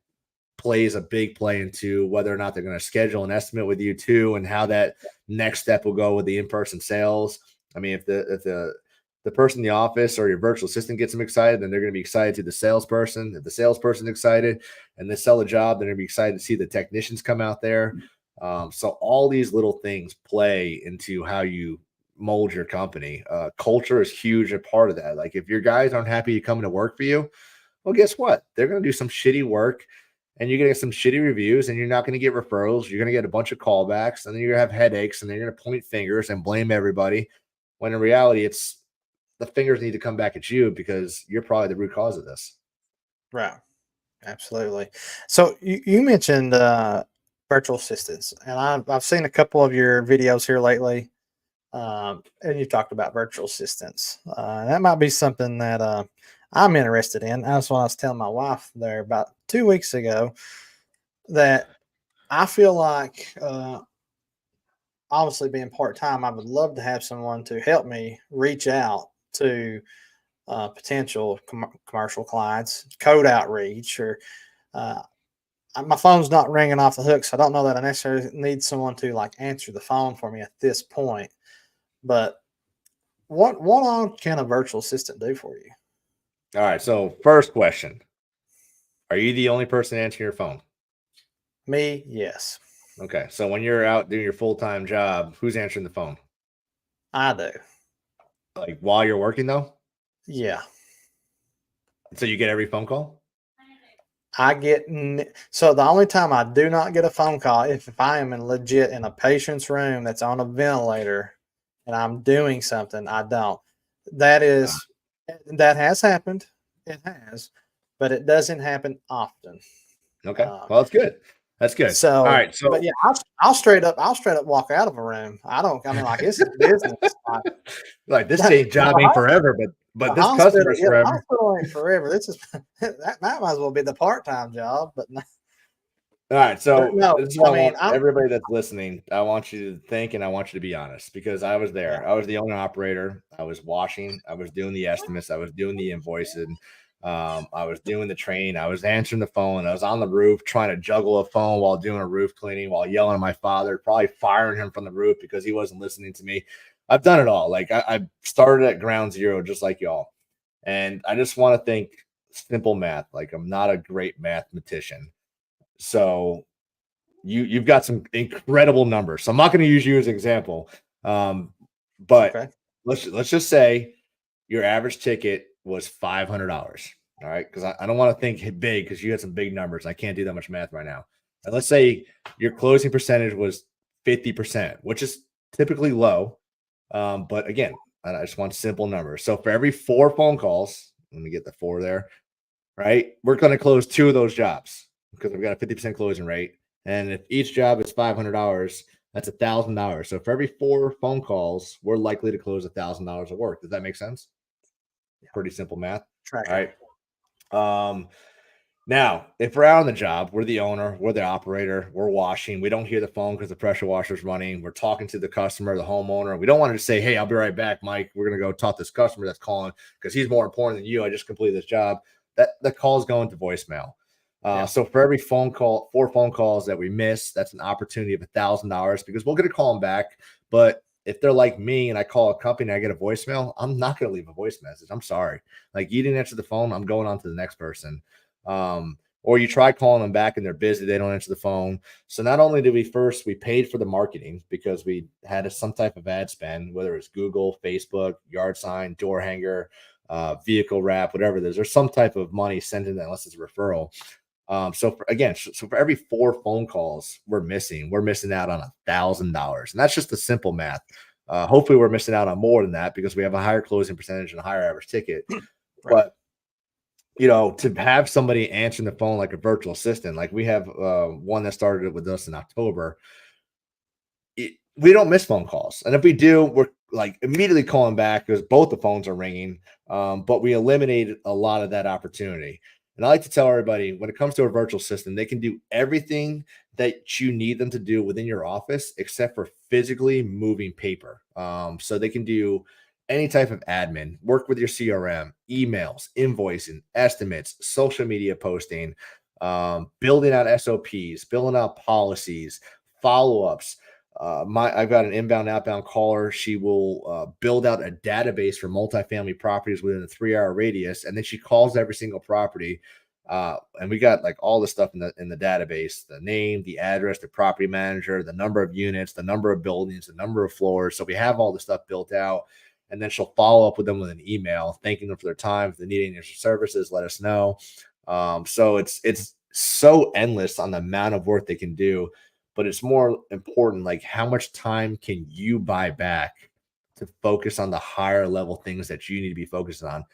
plays a big play into whether or not they're going to schedule an estimate with you too, and how that next step will go with the in-person sales. I mean, if the person in the office or your virtual assistant gets them excited, then they're going to be excited to the salesperson. If the salesperson's excited and they sell a job, they're going to be excited to see the technicians come out there. So all these little things play into how you mold your company. Culture is huge a part of that. Like, if your guys aren't happy coming to work for you, well, guess what? They're going to do some shitty work, and you're going to get some shitty reviews, and you're not going to get referrals. You're going to get a bunch of callbacks, and then you're going to have headaches, and then you're going to point fingers and blame everybody, when in reality, it's the fingers need to come back at you, because you're probably the root cause of this. Right. Absolutely. So you mentioned virtual assistants, and I've seen a couple of your videos here lately, and you talked about virtual assistants. That might be something that I'm interested in. That's what I was telling my wife there about 2 weeks ago, that I feel like, obviously being part-time, I would love to have someone to help me reach out to potential commercial clients, code outreach, or my phone's not ringing off the hook, so I don't know that I necessarily need someone to like answer the phone for me at this point. But what all can a virtual assistant do for you? All right. So first question: are you the only person answering your phone? Me, yes, Okay. So when you're out doing your full-time job, who's answering the phone? I do. Like while you're working though? Yeah, So you get every phone call? so the only time I do not get a phone call if I am in a patient's room that's on a ventilator and I'm doing something. I don't. That Ah, is that has happened. It has, but it doesn't happen often. okay. Uh, Well, that's good. That's good. All so, right. but So yeah, I'll straight up walk out of a room. I don't. I mean, like this is business. Like, like this the same job ain't forever, but this hospital, customer's yeah, the forever. hospital ain't forever. This is that might as well be the part time job, but no, All right, but so no. this is what I I mean, want everybody that's listening. I want you to think and I want you to be honest because I was yeah, there. I was the owner operator. I was washing. I was doing the estimates. I was doing the invoicing. I was doing the train. I was answering the phone. I was on the roof trying to juggle a phone while doing a roof cleaning, while yelling at my father, probably firing him from the roof because he wasn't listening to me. I've done it all. Like I started at ground zero, just like y'all. And I just want to think simple math. Like I'm not a great mathematician. So you've got some incredible numbers. So I'm not going to use you as an example, but okay, let's just say your average ticket was $500. All right, because I don't want to think big because you had some big numbers. I can't do that much math right now. And let's say your closing percentage was 50%, which is typically low. But again, I just want simple numbers. So for every 4 phone calls, let me get the 4 there, right? We're going to close 2 of those jobs because we've got a 50% closing rate. And if each job is $500, that's $1,000. So for every 4 phone calls, we're likely to close $1,000 of work. Does that make sense? yeah, Pretty simple math. All tracking. right. Um, Now, if we're out on the job, we're the owner, we're the operator, we're washing. We don't hear the phone because the pressure washer's running. We're talking to the customer, the homeowner. We don't want to just say, "Hey, I'll be right back, Mike. We're gonna go talk to this customer that's calling because he's more important than you. I just completed this job." That the call's going to voicemail. Yeah, So for every phone call, 4 phone calls that we miss, that's an opportunity of $1,000 because we're going to call them back. But if they're like me and I call a company and I get a voicemail, I'm not going to leave a voice message. I'm sorry. Like you didn't answer the phone, I'm going on to the next person. Or you try calling them back and they're busy, they don't answer the phone. So not only did we paid for the marketing because we had some type of ad spend, whether it's Google, Facebook, yard sign, door hanger, vehicle wrap, whatever it is, there's some type of money sent in that unless it's a referral. So for every 4 phone calls we're missing out on $1,000, and that's just the simple math. Hopefully, we're missing out on more than that because we have a higher closing percentage and a higher average ticket. right. But to have somebody answering the phone like a virtual assistant, like we have one that started with us in October. We don't miss phone calls, and if we do, we're like immediately calling back because both the phones are ringing. But we eliminated a lot of that opportunity. And I like to tell everybody when it comes to a virtual assistant, they can do everything that you need them to do within your office except for physically moving paper. So they can do any type of admin, work with your CRM, emails, invoicing, estimates, social media posting, building out SOPs, building out policies, follow ups. I've got an inbound outbound caller. She will build out a database for multifamily properties within a 3-hour radius, and then she calls every single property. And we got like all the stuff in the database: the name, the address, the property manager, the number of units, the number of buildings, the number of floors. So we have all the stuff built out, and then she'll follow up with them with an email, thanking them for their time. If they need any extra services, let us know. So it's so endless on the amount of work they can do, but it's more important like how much time can you buy back to focus on the higher level things that you need to be focused on.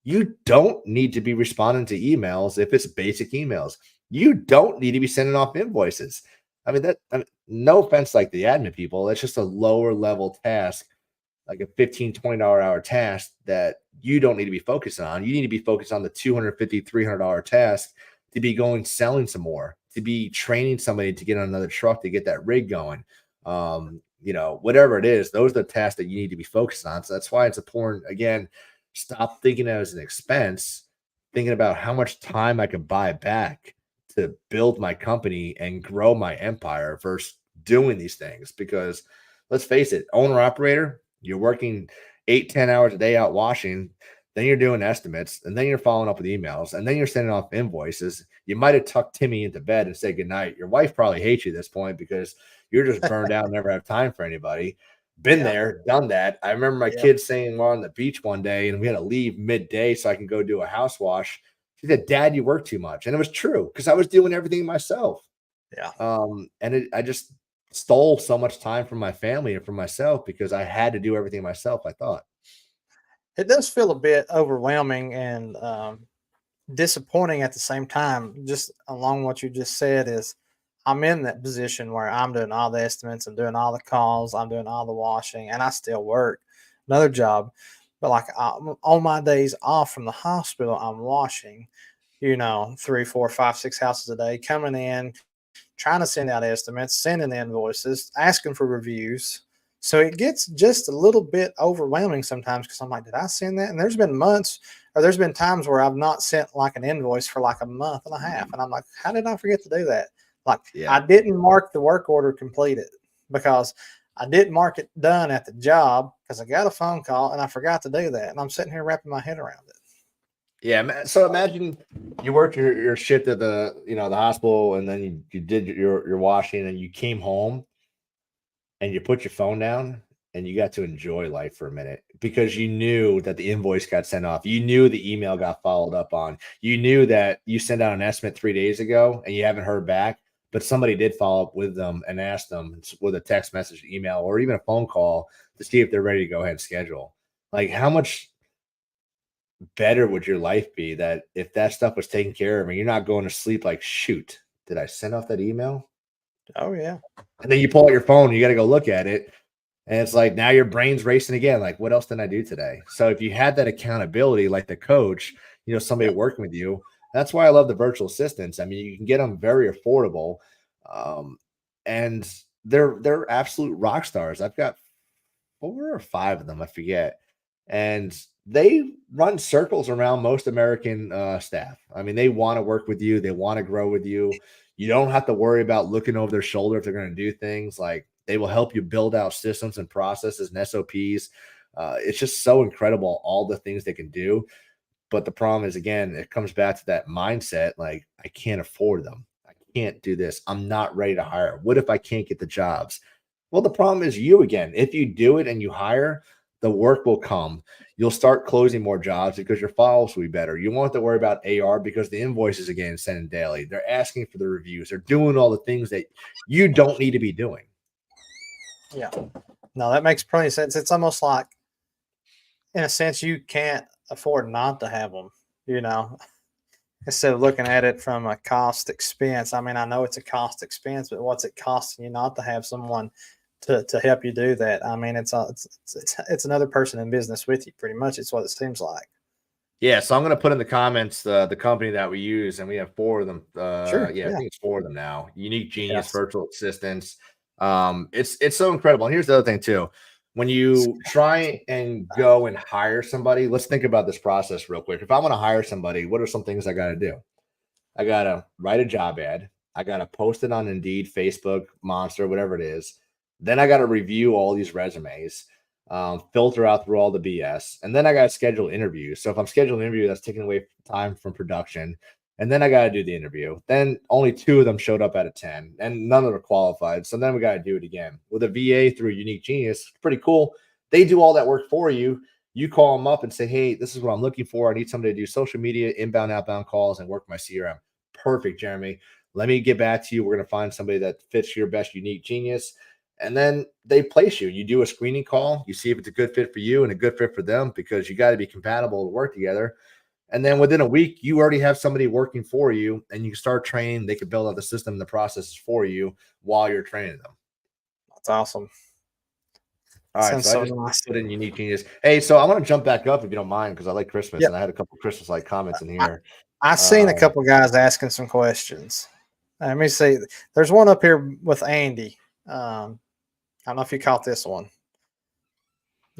You don't need to be responding to emails if it's basic emails. You don't need to be sending off invoices. No offense, like the admin people, that's just a lower level task, like a $15-20 hour task that you don't need to be focused on. You need to be focused on the $250-300 task to be going selling some more, to be training somebody to get on another truck to get that rig going. Whatever it is, those are the tasks that you need to be focused on. So that's why it's important. Again, stop thinking of it as an expense, thinking about how much time I could buy back to build my company and grow my empire versus doing these things. Because let's face it, owner operator, you're working 8, 10 hours a day out washing, then you're doing estimates, and then you're following up with emails, and then you're sending off invoices. You might have tucked Timmy into bed and said goodnight. Your wife probably hates you at this point because you're just burned out and never have time for anybody. Been Yeah. there, done that. I remember my Yep. kids saying we're on the beach one day and we had to leave midday so I can go do a house wash. She said, "Dad, you work too much." And it was true because I was doing everything myself. Yeah. I just stole so much time from my family and from myself because I had to do everything myself, I thought. It does feel a bit overwhelming and disappointing at the same time. Just along what you just said is, I'm in that position where I'm doing all the estimates, I'm doing all the calls, I'm doing all the washing, and I still work another job. But like on my days off from the hospital, I'm washing, 3, 4, 5, 6 houses a day, coming in, trying to send out estimates, sending invoices, asking for reviews. So it gets just a little bit overwhelming sometimes because I'm like, did I send that? And there's been months or there's been times where I've not sent like an invoice for like a month and a half. And I'm like, how did I forget to do that? Like, Yeah. I didn't mark the work order completed because I didn't mark it done at the job because I got a phone call and I forgot to do that. And I'm sitting here wrapping my head around it. Yeah. So imagine you worked your shift at the hospital and then you did your washing and you came home and you put your phone down and you got to enjoy life for a minute because you knew that the invoice got sent off. You knew the email got followed up on. You knew that you sent out an estimate 3 days ago and you haven't heard back, but somebody did follow up with them and ask them with a text message, email, or even a phone call to see if they're ready to go ahead and schedule. Like, how much better would your life be that if that stuff was taken care of and you're not going to sleep like, shoot, did I send off that email? Oh, yeah. And then you pull out your phone and you got to go look at it. And it's like now your brain's racing again. Like, what else did I do today? So if you had that accountability, like the coach, somebody Yeah. working with you, that's why I love the virtual assistants. I mean, you can get them very affordable, and they're absolute rock stars. I've got 4 or 5 of them, I forget, and they run circles around most American staff. I mean, they want to work with you. They want to grow with you. You don't have to worry about looking over their shoulder if they're going to do things. Like, they will help you build out systems and processes and SOPs. It's just so incredible, all the things they can do. But the problem is, again, it comes back to that mindset. Like, I can't afford them. I can't do this. I'm not ready to hire. What if I can't get the jobs? Well, the problem is you again. If you do it and you hire, the work will come. You'll start closing more jobs because your files will be better. You won't have to worry about AR because the invoices again send daily. They're asking for the reviews. They're doing all the things that you don't need to be doing. Yeah. No, that makes plenty of sense. It's almost like, in a sense, you can't afford not to have them, you know, instead of looking at it from a cost expense. I mean, I know it's a cost expense, but what's it costing you not to have someone to help you do that? I mean, it's another person in business with you, pretty much. It's what it seems like. Yeah, so I'm going to put in the comments the company that we use, and we have 4 of them. Sure. Yeah, I Yeah. think it's 4 of them now. Unique Genius Yes. Virtual Assistants. It's so incredible. And here's the other thing too. When you try and go and hire somebody, let's think about this process real quick. If I want to hire somebody, what are some things I got to do? I got to write a job ad. I got to post it on Indeed, Facebook, Monster, whatever it is. Then I got to review all these resumes, filter out through all the BS. And then I got to schedule interviews. So if I'm scheduling an interview, that's taking away time from production. And then I got to do the interview. Then only 2 of them showed up out of 10, and none of them are qualified. So then we got to do it again with a VA through Unique Genius. It's pretty cool. They do all that work for you. You call them up and say, hey, this is what I'm looking for. I need somebody to do social media, inbound, outbound calls, and work my CRM. Perfect, Jeremy. Let me get back to you. We're going to find somebody that fits your best unique genius. And then they place you. You do a screening call. You see if it's a good fit for you and a good fit for them because you got to be compatible to work together. And then within a week, you already have somebody working for you and you can start training. They can build out the system and the processes for you while you're training them. That's awesome. All right. Sounds So I so just nice. put in unique genius. Hey, so I want to jump back up if you don't mind because I like Christmas Yep. and I had a couple Christmas like comments in here. I seen a couple guys asking some questions. Let me see. There's one up here with Andy. I don't know if you caught this one.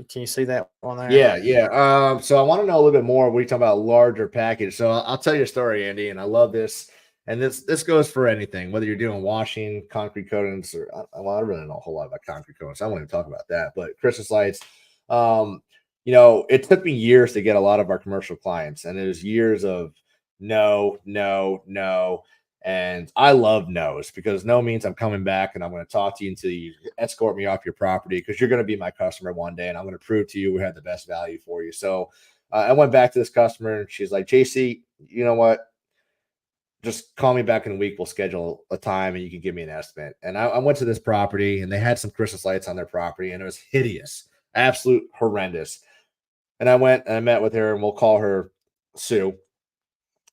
Can you see that one there? Yeah. So I want to know a little bit more. We talk about larger package. So I'll tell you a story, Andy, and I love this. And this goes for anything, whether you're doing washing, concrete coatings, or well, I really don't know a whole lot about concrete coatings. So I won't even talk about that. But Christmas lights, um, it took me years to get a lot of our commercial clients, and it was years of no, no, no. And I love no's because no means I'm coming back and I'm going to talk to you until you escort me off your property because you're going to be my customer one day and I'm going to prove to you we have the best value for you. So I went back to this customer and she's like, JC, you know what? Just call me back in a week. We'll schedule a time and you can give me an estimate. And I went to this property and they had some Christmas lights on their property and it was hideous, absolute horrendous. And I went and I met with her and we'll call her Sue.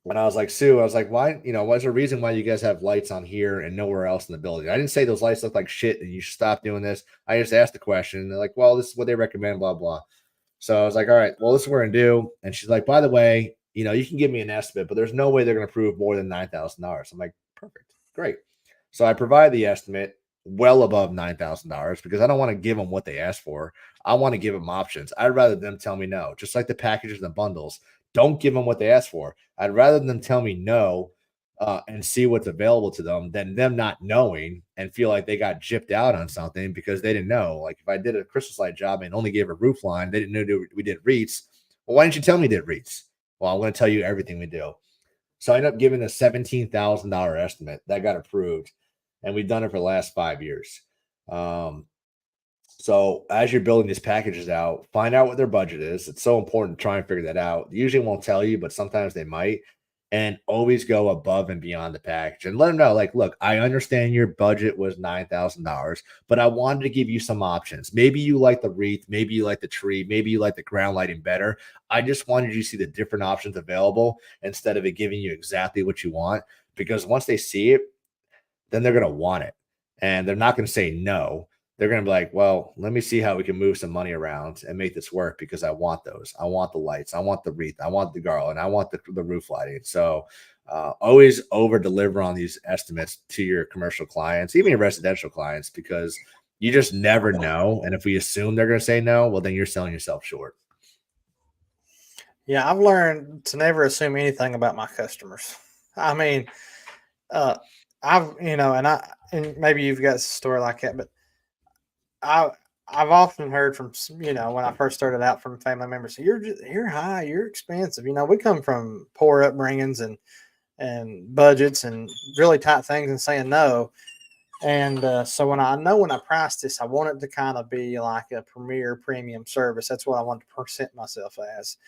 And I was like, Sue, I was like, why, what's the reason why you guys have lights on here and nowhere else in the building? I didn't say those lights look like shit and you should stop doing this. I just asked the question. And they're like, well, this is what they recommend, blah, blah. So I was like, all right, well, this is what we're going to do. And she's like, by the way, you can give me an estimate, but there's no way they're going to approve more than $9,000. I'm like, perfect. Great. So I provide the estimate well above $9,000 because I don't want to give them what they asked for. I want to give them options. I'd rather them tell me no, just like the packages and the bundles. Don't give them what they asked for. I'd rather them tell me no and see what's available to them than them not knowing and feel like they got gypped out on something because they didn't know. Like if I did a Christmas light job and only gave a roof line, they didn't know we did REITs. Well, why didn't you tell me we did REITs? Well, I'm going to tell you everything we do. So I ended up giving a $17,000 estimate that got approved, and we've done it for the last 5 years. So as you're building these packages out, find out what their budget is. It's so important to try and figure that out. They usually won't tell you, but sometimes they might. And always go above and beyond the package and let them know, like, look, I understand your budget was $9,000, but I wanted to give you some options. Maybe you like the wreath, maybe you like the tree, maybe you like the ground lighting better. I just wanted you to see the different options available instead of it giving you exactly what you want. Because once they see it, then they're going to want it. And they're not going to say no. They're going to be like, well, let me see how we can move some money around and make this work because I want those. I want the lights. I want the wreath. I want the garland. I want the roof lighting. So always over deliver on these estimates to your commercial clients, even your residential clients, because you just never know. And if we assume they're going to say no, well, then you're selling yourself short. Yeah, I've learned to never assume anything about my customers. I mean, uh, and maybe you've got a story like that, but I I've often heard from when I first started out from family members, you're high, you're expensive. We come from poor upbringings and budgets and really tight things, and saying no. And so when I price this, I want it to kind of be like a premier premium service. That's what I want to present myself as.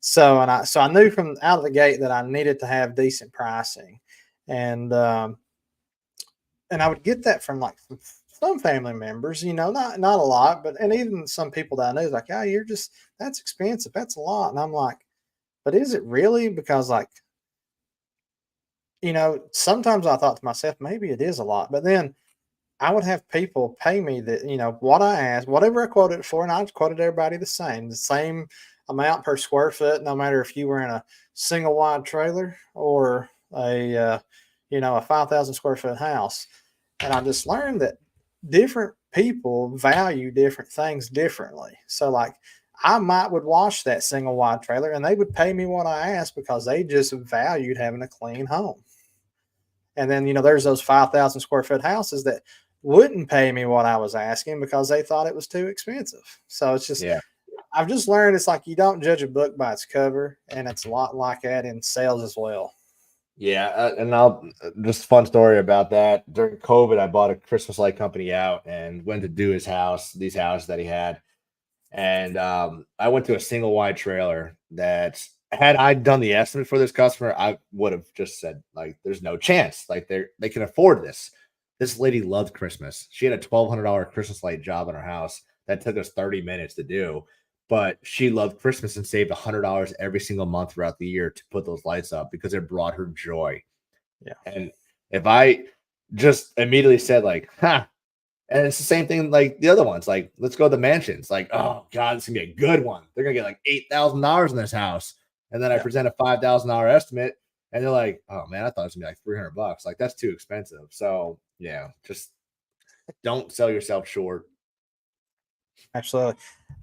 So I knew from out of the gate that I needed to have decent pricing, and I would get that from like some family members, not a lot, but and even some people that I know, like, oh, that's expensive, that's a lot, and I'm like, but is it really? Because like, sometimes I thought to myself, maybe it is a lot, but then I would have people pay me that, what I asked, whatever I quoted it for, and I quoted everybody the same amount per square foot, no matter if you were in a single wide trailer or a 5,000 square foot house. And I just learned that different people value different things differently. So like I would wash that single wide trailer and they would pay me what I asked because they just valued having a clean home. And then, there's those 5,000 square foot houses that wouldn't pay me what I was asking because they thought it was too expensive. So it's just, Yeah. I've just learned it's like you don't judge a book by its cover, and it's a lot like that in sales as well. Yeah, and I'll just a fun story about that. During COVID, I bought a Christmas light company out and went to do these houses that he had. And I went to a single wide trailer that had I done the estimate for this customer, I would have just said, like, there's no chance. Like they can afford this. This lady loved Christmas. She had a $1,200 Christmas light job in her house that took us 30 minutes to do. But she loved Christmas and saved $100 every single month throughout the year to put those lights up because it brought her joy. Yeah. And if I just immediately said, like, ha, and it's the same thing like the other ones. Like, let's go to the mansions. Like, oh God, it's gonna be a good one. They're gonna get like $8,000 in this house. And then I present a $5,000 estimate, and they're like, oh man, I thought it was gonna be like $300. Like, that's too expensive. So yeah, just don't sell yourself short. Absolutely.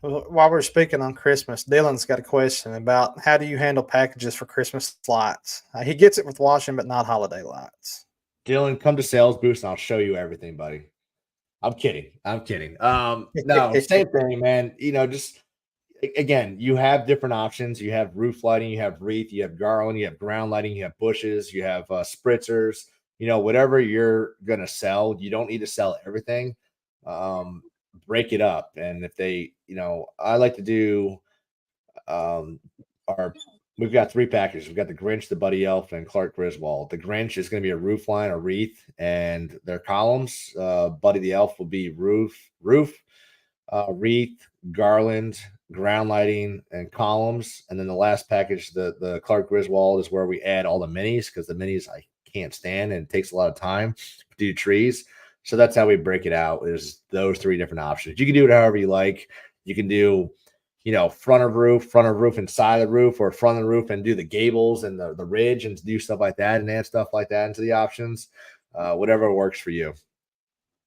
While we're speaking on Christmas, Dylan's got a question about how do you handle packages for Christmas lights? He gets it with washing, but not holiday lights. Dylan, come to Sales Boost and I'll show you everything, buddy. I'm kidding. I'm kidding. No, same thing, man. Just again, you have different options. You have roof lighting, you have wreath, you have garland, you have ground lighting, you have bushes, you have spritzers. Whatever you're gonna sell, you don't need to sell everything. Um, Break it up, and if they, I like to do um, our we've got three packages. We've got the Grinch, the Buddy Elf, and Clark Griswold. The Grinch is going to be a roof line, a wreath, and their columns. Buddy the Elf will be roof, wreath, garland, ground lighting, and columns. And then the last package, the Clark Griswold, is where we add all the minis because the minis I can't stand and it takes a lot of time to do trees. So that's how we break it out. Is those three different options. You can do it however you like. You can do front of roof and side of the roof, or front of the roof and do the gables and the ridge and do stuff like that and add stuff like that into the options. Whatever works for you.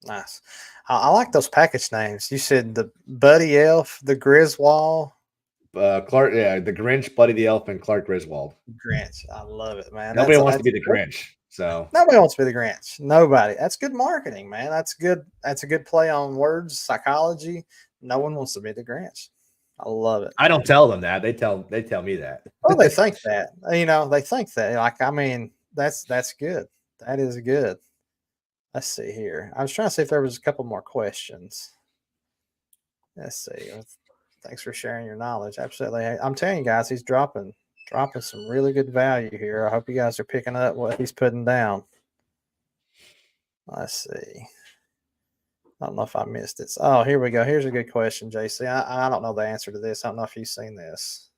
Nice. I like those package names. You said the Buddy Elf, the Griswold. Clark, yeah, the Grinch, Buddy the Elf, and Clark Griswold. Grinch. I love it, man. Nobody wants to be the Grinch. So nobody wants to be the Grinch. Nobody. That's good marketing, man. That's good. That's a good play on words, psychology. No one wants to be the Grinch. I love it. I don't tell them that. They tell me that. Oh, they think that. They think that. Like, I mean, that's good. That is good. Let's see here. I was trying to see if there was a couple more questions. Let's see. Thanks for sharing your knowledge. Absolutely. I'm telling you guys, he's dropping some really good value here. I hope you guys are picking up what he's putting down. Let's see. I don't know if I missed it. Oh, here we go. Here's a good question, JC. I don't know the answer to this. I don't know if you've seen this.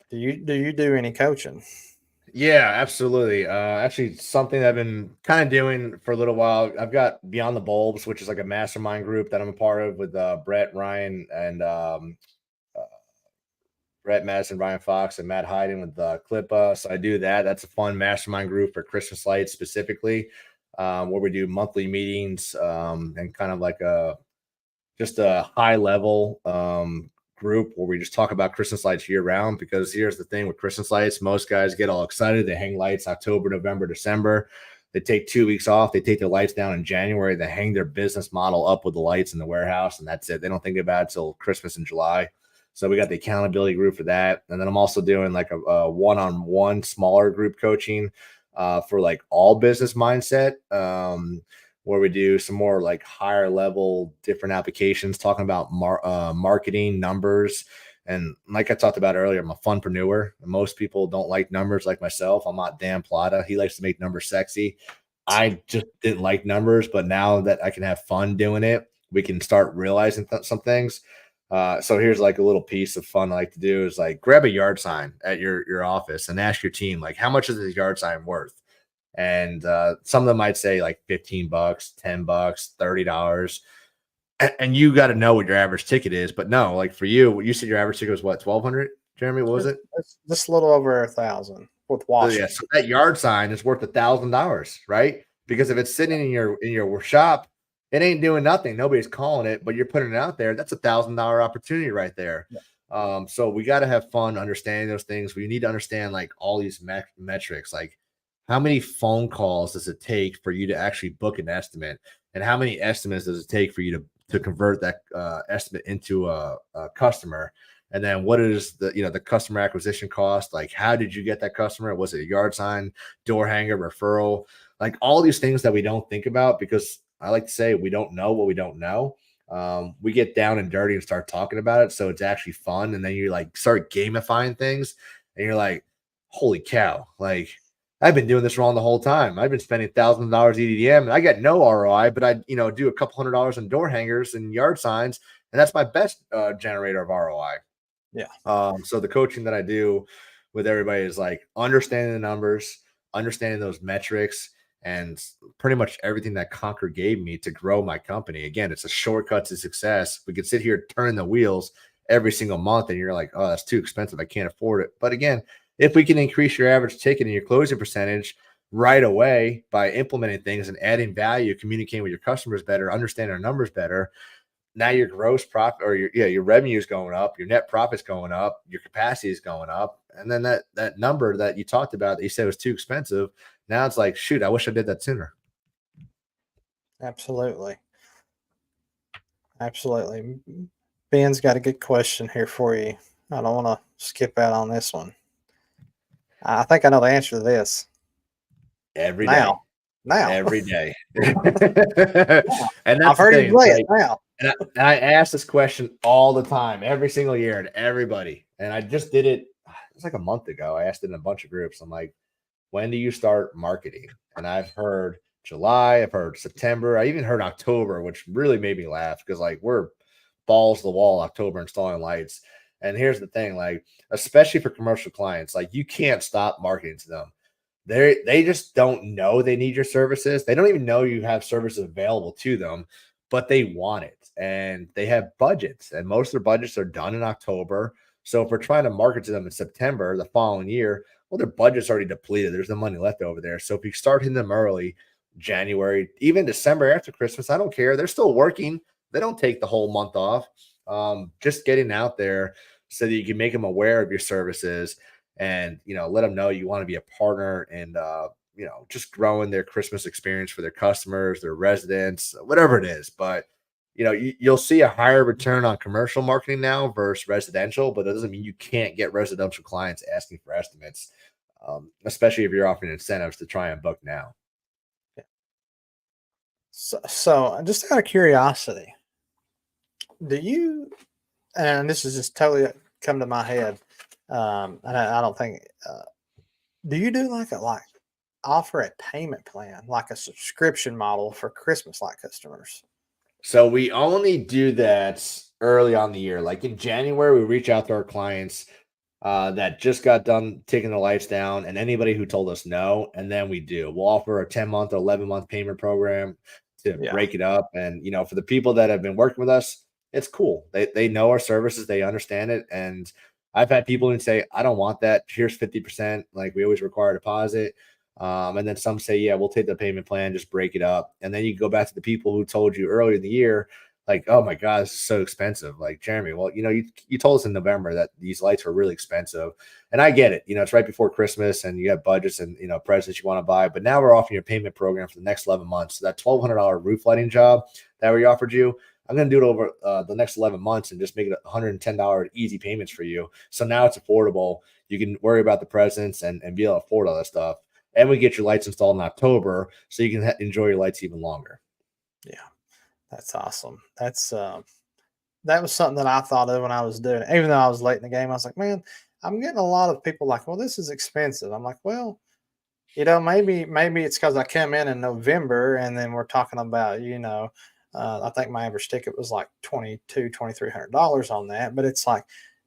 Do you do any coaching? Yeah, absolutely. Actually, something I've been kind of doing for a little while. I've got Beyond the Bulbs, which is like a mastermind group that I'm a part of with Brett, Ryan, and Brett Madison, Ryan Fox, and Matt Hyden with Clippa. So I do that. That's a fun mastermind group for Christmas lights specifically, where we do monthly meetings and kind of like just a high level group where we just talk about Christmas lights year round. Because here's the thing with Christmas lights, most guys get all excited. They hang lights October, November, December. They take 2 weeks off. They take their lights down in January. They hang their business model up with the lights in the warehouse, and that's it. They don't think about it till Christmas in July. So we got the accountability group for that. And then I'm also doing like a one-on-one smaller group coaching for like all business mindset, where we do some more like higher level different applications, talking about marketing, numbers. And like I talked about earlier, I'm a funpreneur. Most people don't like numbers like myself. I'm not Dan Plata. He likes to make numbers sexy. I just didn't like numbers, but now that I can have fun doing it, we can start realizing some things. So here's like a little piece of fun I like to do is like grab a yard sign at your office and ask your team, like, how much is this yard sign worth? And some of them might say like $15, $10, $30. And you got to know what your average ticket is. But no, like for you, you said your average ticket was what, 1,200, Jeremy? What was it? It's just a little over 1,000 with washing. So, yeah, so that yard sign is worth $1,000, right? Because if it's sitting in your shop, it ain't doing nothing. Nobody's calling it, but you're putting it out there. That's $1,000 opportunity right there. Yeah. So we got to have fun understanding those things. We need to understand like all these metrics, like how many phone calls does it take for you to actually book an estimate, and how many estimates does it take for you to convert that estimate into a customer? And then what is the customer acquisition cost? Like, how did you get that customer? Was it a yard sign, door hanger, referral? Like all these things that we don't think about, because I like to say we don't know what we don't know. We get down and dirty and start talking about it. So it's actually fun. And then you like start gamifying things and you're like, holy cow. Like I've been doing this wrong the whole time. I've been spending $1,000 EDDM and I got no ROI, but I, do a couple $100 on door hangers and yard signs. And that's my best generator of ROI. Yeah. So the coaching that I do with everybody is like understanding the numbers, understanding those metrics, and pretty much everything that Conquer gave me to grow my company. Again, it's a shortcut to success. We could sit here turning the wheels every single month and you're like, oh, that's too expensive. I can't afford it. But again, if we can increase your average ticket and your closing percentage right away by implementing things and adding value, communicating with your customers better, understanding our numbers better, now your gross profit or your revenue is going up, your net profit's going up, your capacity is going up. And then that number that you talked about that you said was too expensive, now it's like, shoot, I wish I did that sooner. Absolutely. Absolutely. Ben's got a good question here for you. I don't want to skip out on this one. I think I know the answer to this. Every day. Now. Every day. Now. And that's I've the heard thing. you play Like, it now. and I ask this question all the time, every single year to everybody. And I just did it. It's like a month ago. I asked it in a bunch of groups. I'm like, when do you start marketing? And I've heard July, I've heard September, I even heard October, which really made me laugh because like we're balls to the wall October installing lights. And here's the thing, like, especially for commercial clients, like you can't stop marketing to them. They just don't know they need your services. They don't even know you have services available to them, but they want it. And they have budgets, and most of their budgets are done in October. So if we're trying to market to them in September the following year, well, their budget's already depleted. There's no money left over there. So if you start hitting them early, January, even December after Christmas, I don't care. They're still working. They don't take the whole month off. Just getting out there so that you can make them aware of your services and, let them know you want to be a partner and, just growing their Christmas experience for their customers, their residents, whatever it is. But, you'll see a higher return on commercial marketing now versus residential, but it doesn't mean you can't get residential clients asking for estimates, especially if you're offering incentives to try and book now. So just out of curiosity, do you, and this is just totally come to my head, and I don't think, do you do like offer a payment plan, like a subscription model for Christmas light customers? So we only do that early on the year. Like in January, we reach out to our clients that just got done taking the lights down and anybody who told us no. And then we'll offer a 10-month or 11-month payment program to Yeah. break it up. And, for the people that have been working with us, it's cool. They know our services. They understand it. And I've had people who say, I don't want that. Here's 50%. Like we always require a deposit. And then some say, yeah, we'll take the payment plan, just break it up. And then you go back to the people who told you earlier in the year, like, oh my God, this is so expensive. Like, Jeremy, well, you told us in November that these lights were really expensive. And I get it. It's right before Christmas and you have budgets and, presents you want to buy. But now we're offering your payment program for the next 11 months. So that $1,200 roof lighting job that we offered you, I'm going to do it over the next 11 months and just make it $110 easy payments for you. So now it's affordable. You can worry about the presents and be able to afford all that stuff. And we get your lights installed in October so you can enjoy your lights even longer. Yeah, that's awesome. That was something that I thought of when I was doing it. Even though I was late in the game, I was like, man, I'm getting a lot of people like, well, this is expensive. I'm like, well, maybe it's because I come in November and then we're talking about, I think my average ticket was like $2,300 on that. But it's like,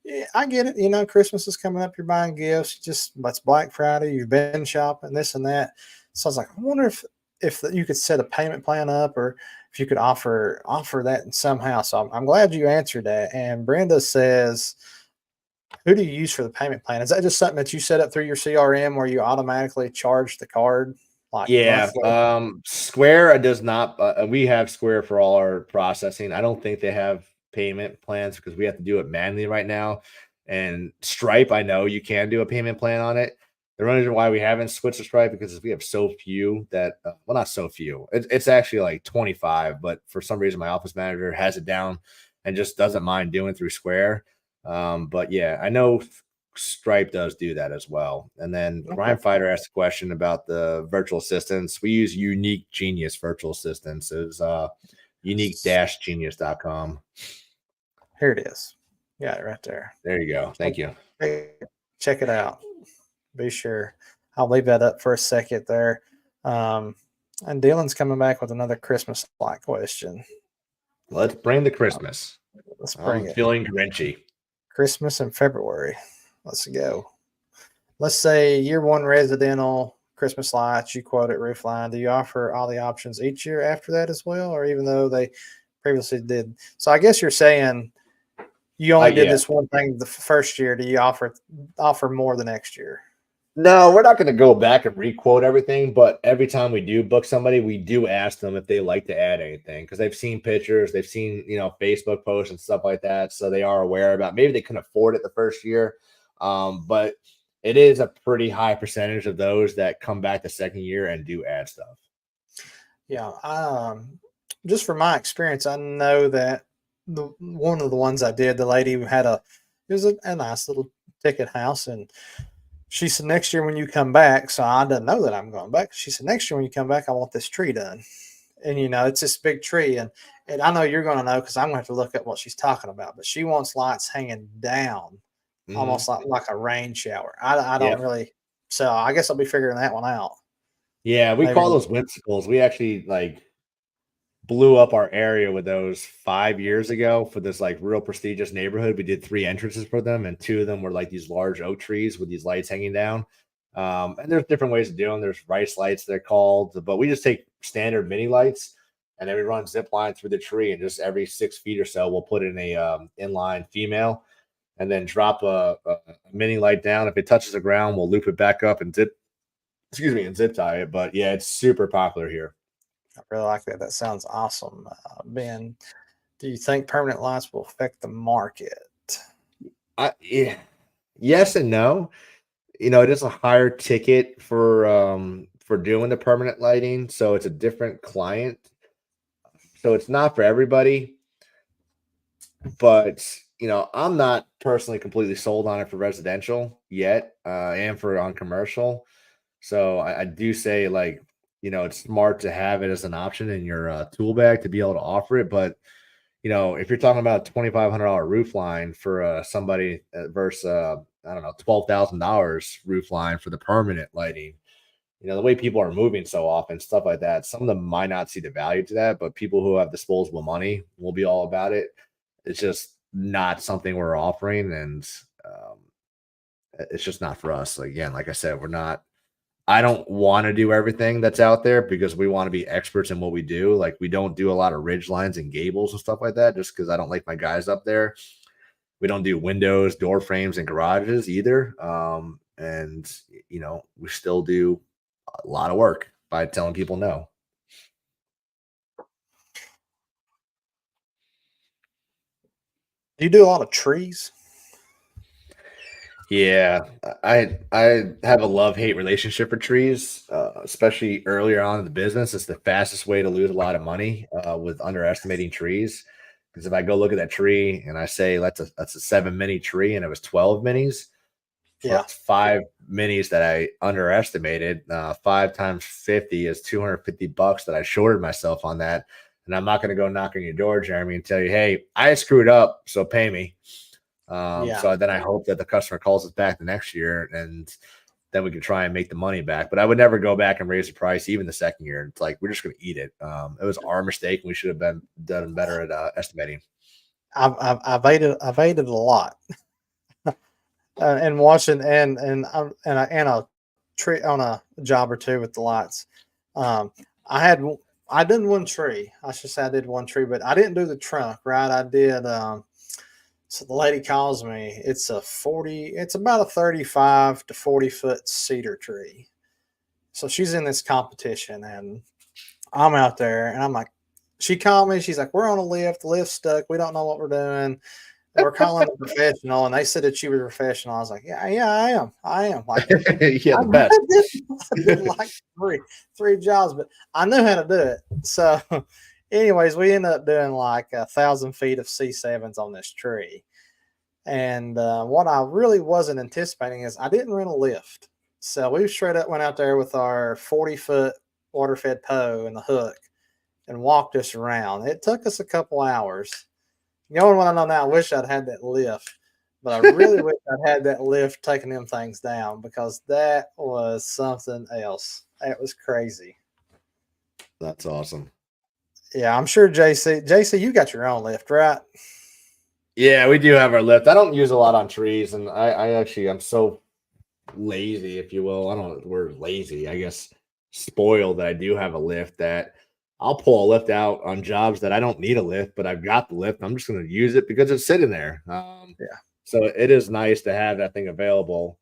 yeah, I get it. Christmas is coming up. You're buying gifts. It's Black Friday. You've been shopping, this and that. So I was like, I wonder if you could set a payment plan up, or if you could offer that somehow. So I'm glad you answered that. And Brenda says, who do you use for the payment plan? Is that just something that you set up through your CRM where you automatically charge the card? Yeah, Square does not. We have Square for all our processing. I don't think they have payment plans because we have to do it manually right now. And Stripe, I know you can do a payment plan on it. The reason why we haven't switched to Stripe because we have so few that, well, not so few. It's actually like 25, but for some reason my office manager has it down and just doesn't mind doing through Square. But yeah, I know Stripe does do that as well. And then Crime Fighter asked a question about the virtual assistants. We use Unique Genius virtual assistants. It's unique-genius.com. Here it is. Got it right there. There you go. Thank you. Check it out. Be sure. I'll leave that up for a second there. And Dylan's coming back with another Christmas-like question. Let's bring the Christmas. Let's bring it. Feeling Grinchy. Christmas in February. Let's go. Let's say year one residential Christmas lights, you quoted roof line. Do you offer all the options each year after that as well? Or even though they previously did? So I guess you're saying you only did this one thing the first year. Do you offer more the next year? No, we're not going to go back and requote everything, but every time we do book somebody, we do ask them if they like to add anything because they've seen pictures, they've seen, Facebook posts and stuff like that. So they are aware about maybe they couldn't afford it the first year. But it is a pretty high percentage of those that come back the second year and do add stuff. Yeah, just from my experience, I know that the one of the ones I did, the lady who had it was a nice little ticket house, and she said next year when you come back, so I didn't know that I'm going back. She said next year when you come back, I want this tree done, and it's this big tree, and I know you're going to know because I'm going to have to look at what she's talking about, but she wants lights hanging down, Hmm. almost like a rain shower. I Yeah. don't really, so I guess I'll be figuring that one out. Yeah. We Maybe. call those whimsicals. We actually blew up our area with those 5 years ago for this real prestigious neighborhood. We did three entrances for them, and two of them were like these large oak trees with these lights hanging down. And there's different ways of doing. There's rice lights they're called, but we just take standard mini lights and then we run zip line through the tree, and just every 6 feet or so we'll put in a inline female and then drop a mini light down. If it touches the ground, we'll loop it back up and zip tie it. But yeah, it's super popular here. I really like that. That sounds awesome. Ben, do you think permanent lights will affect the market? Yeah, yes and no. It is a higher ticket for doing the permanent lighting, so it's a different client. So it's not for everybody, but I'm not personally completely sold on it for residential yet, and for on commercial. So I do say it's smart to have it as an option in your tool bag to be able to offer it. But if you're talking about $2,500 roof line for somebody versus I don't know, $12,000 roof line for the permanent lighting, the way people are moving so often, stuff like that, some of them might not see the value to that, but people who have disposable money will be all about it. It's just not something we're offering, and it's just not for us. Again, like I said, we're not. I don't want to do everything that's out there because we want to be experts in what we do. Like, we don't do a lot of ridge lines and gables and stuff like that just because I don't like my guys up there. We don't do windows, door frames, and garages either. And we still do a lot of work by telling people no. Do you do a lot of trees? Yeah, I have a love-hate relationship with trees, especially earlier on in the business. It's the fastest way to lose a lot of money with underestimating trees. Because if I go look at that tree and I say that's a 7 mini tree and it was 12 minis, well, Yeah. that's 5 minis that I underestimated. 5 times 50 is $250 that I shorted myself on that. And I'm not going to go knock on your door, Jeremy, and tell you, hey, I screwed up, so pay me. Yeah. So then I hope that the customer calls us back the next year, and then we can try and make the money back. But I would never go back and raise the price even the second year. It's like we're just going to eat it. It was our mistake, and we should have been done better at estimating. I've ate it a lot, and watching and a tree on a job or two with the lights. Um, I had I did one tree. I should say I did one tree, but I didn't do the trunk. Right, I did. So the lady calls me. It's a 40. It's about a 35 to 40 foot cedar tree. So she's in this competition, and I'm out there, and I'm like, she called me. She's like, we're on a lift. The lift's stuck. We don't know what we're doing. We're calling a professional, and they said that she was a professional. I was like, yeah, yeah, I am. I am. Like, Yeah, I the best. did like three jobs, but I knew how to do it. So, anyways, we ended up doing like 1,000 feet of C7s on this tree. And what I really wasn't anticipating is I didn't rent a lift. So we straight up went out there with our 40 foot water fed Poe and the hook and walked us around. It took us a couple hours. You know what I know now? I wish I'd had that lift, but I really wish I'd had that lift taking them things down because that was something else. It was crazy. That's awesome. Yeah, I'm sure JC, you got your own lift, right? Yeah, we do have our lift. I don't use a lot on trees, and I'm so lazy, if you will. I don't know the word lazy. I guess spoiled that I do have a lift that I'll pull a lift out on jobs that I don't need a lift, but I've got the lift. I'm just going to use it because it's sitting there. Yeah. So it is nice to have that thing available.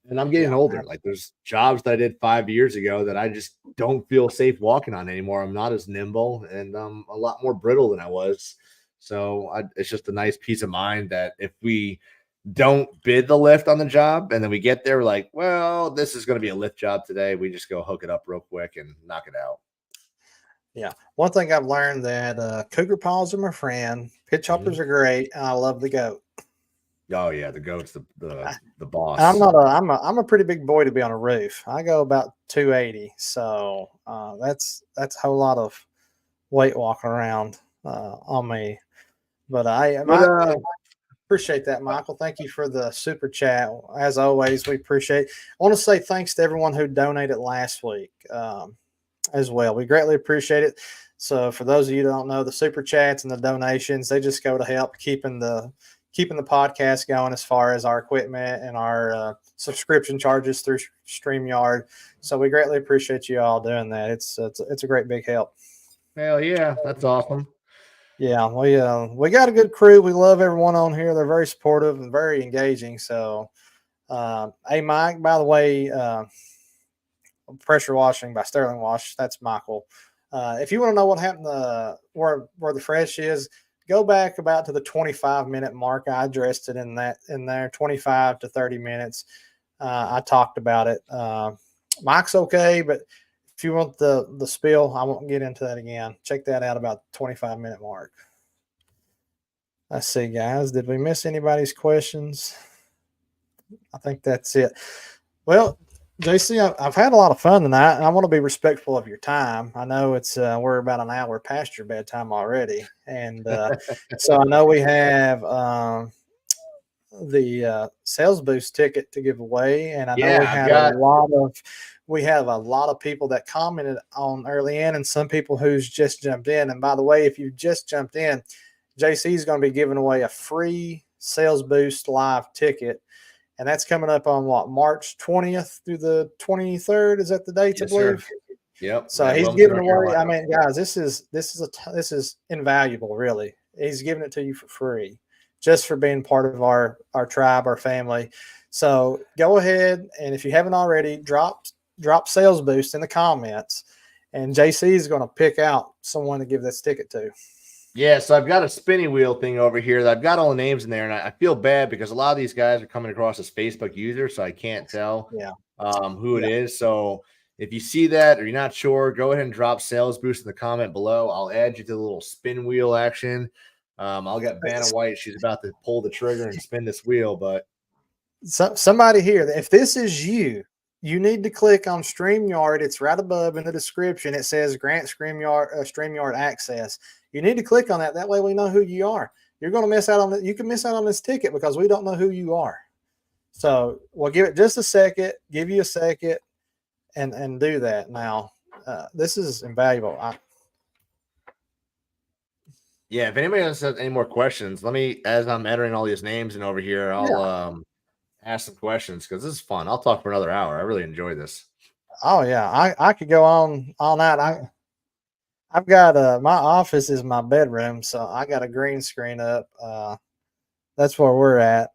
And I'm getting Yeah. older. Like there's jobs that I did 5 years ago that I just don't feel safe walking on anymore. I'm not as nimble and I'm a lot more brittle than I was. So it's just a nice peace of mind that if we don't bid the lift on the job and then we get there, we're like, well, this is going to be a lift job today. We just go hook it up real quick and knock it out. Yeah. One thing I've learned that cougar paws are my friend. Pitch hoppers Mhm. are great. And I love the goat. Oh yeah, the goat's the I'm boss. not a I'm a pretty big boy to be on a roof. I go about 280, so that's a whole lot of weight walking around on me. But But I appreciate that, Michael. Thank you for the super chat. As always, we appreciate. I want to say thanks to everyone who donated last week as well. We greatly appreciate it. So for those of you who don't know, the super chats and the donations, they just go to help keeping the podcast going as far as our equipment and our subscription charges through StreamYard. So we greatly appreciate you all doing that. It's a great big help. hell yeah, that's awesome. Yeah, we got a good crew. We love everyone on here. They're very supportive and very engaging. So, hey, Mike. By the way, pressure washing by Sterling Wash. That's Michael. If you want to know what happened, where the fresh is, go back about to the 25-minute mark. I addressed it in there 25 to 30 minutes. I talked about it. Mike's okay, but if you want the spill, I won't get into that again. Check that out about the 25-minute mark. Let's see, guys. Did we miss anybody's questions? I think that's it. Well, JC, I've had a lot of fun tonight, and I want to be respectful of your time. I know it's we're about an hour past your bedtime already, and so I know we have the sales boost ticket to give away, and I know Yeah, we have a lot of people that commented on early in, and some people who's just jumped in. And by the way, if you just jumped in, JC is going to be giving away a free sales boost live ticket. And that's coming up on what, March 20th through the 23rd? Is that the dates, I yes, sir. believe? Yep. So At he's Wilmington, giving North away. I Carolina. mean, guys, this is invaluable, really. He's giving it to you for free, just for being part of our tribe, our family. So go ahead, and if you haven't already, drop sales boost in the comments, and JC is going to pick out someone to give this ticket to. Yeah, so I've got a spinning wheel thing over here. I've got all the names in there, and I feel bad because a lot of these guys are coming across as Facebook users, so I can't tell Yeah. who it Yeah. is. So if you see that or you're not sure, go ahead and drop sales boost in the comment below. I'll add you to the little spin wheel action. I'll get Vanna White. She's about to pull the trigger and spin this wheel, but somebody here, if this is you, you need to click on StreamYard. It's right above in the description. It says grant StreamYard access. You need to click on that. That way we know who you are. You're going to miss out on it. You can miss out on this ticket because we don't know who you are. So we'll give it just a second, give you a second and do that. Now, this is invaluable. yeah, if anybody else has any more questions, let me, as I'm entering all these names in over here, I'll ask some questions because this is fun. I'll talk for another hour. I really enjoy this. Oh yeah. I could go on all night. I've got my office is my bedroom, so I got a green screen up. That's where we're at.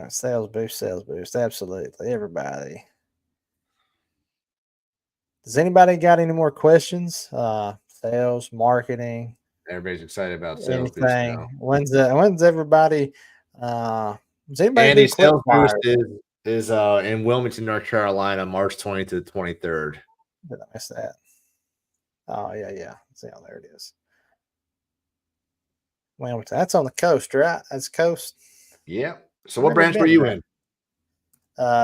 Sales boost, absolutely, everybody. Does anybody got any more questions? Sales, marketing, Everybody's excited about sales boost now. anything? When's everybody? Does anybody Andy, do click sales boost fire? is in Wilmington, North Carolina, March 20th to the 23rd. Did I miss that? Oh yeah. See, oh, there it is. Well, that's on the coast, right? That's coast. Yeah. So I've what never branch were been you there.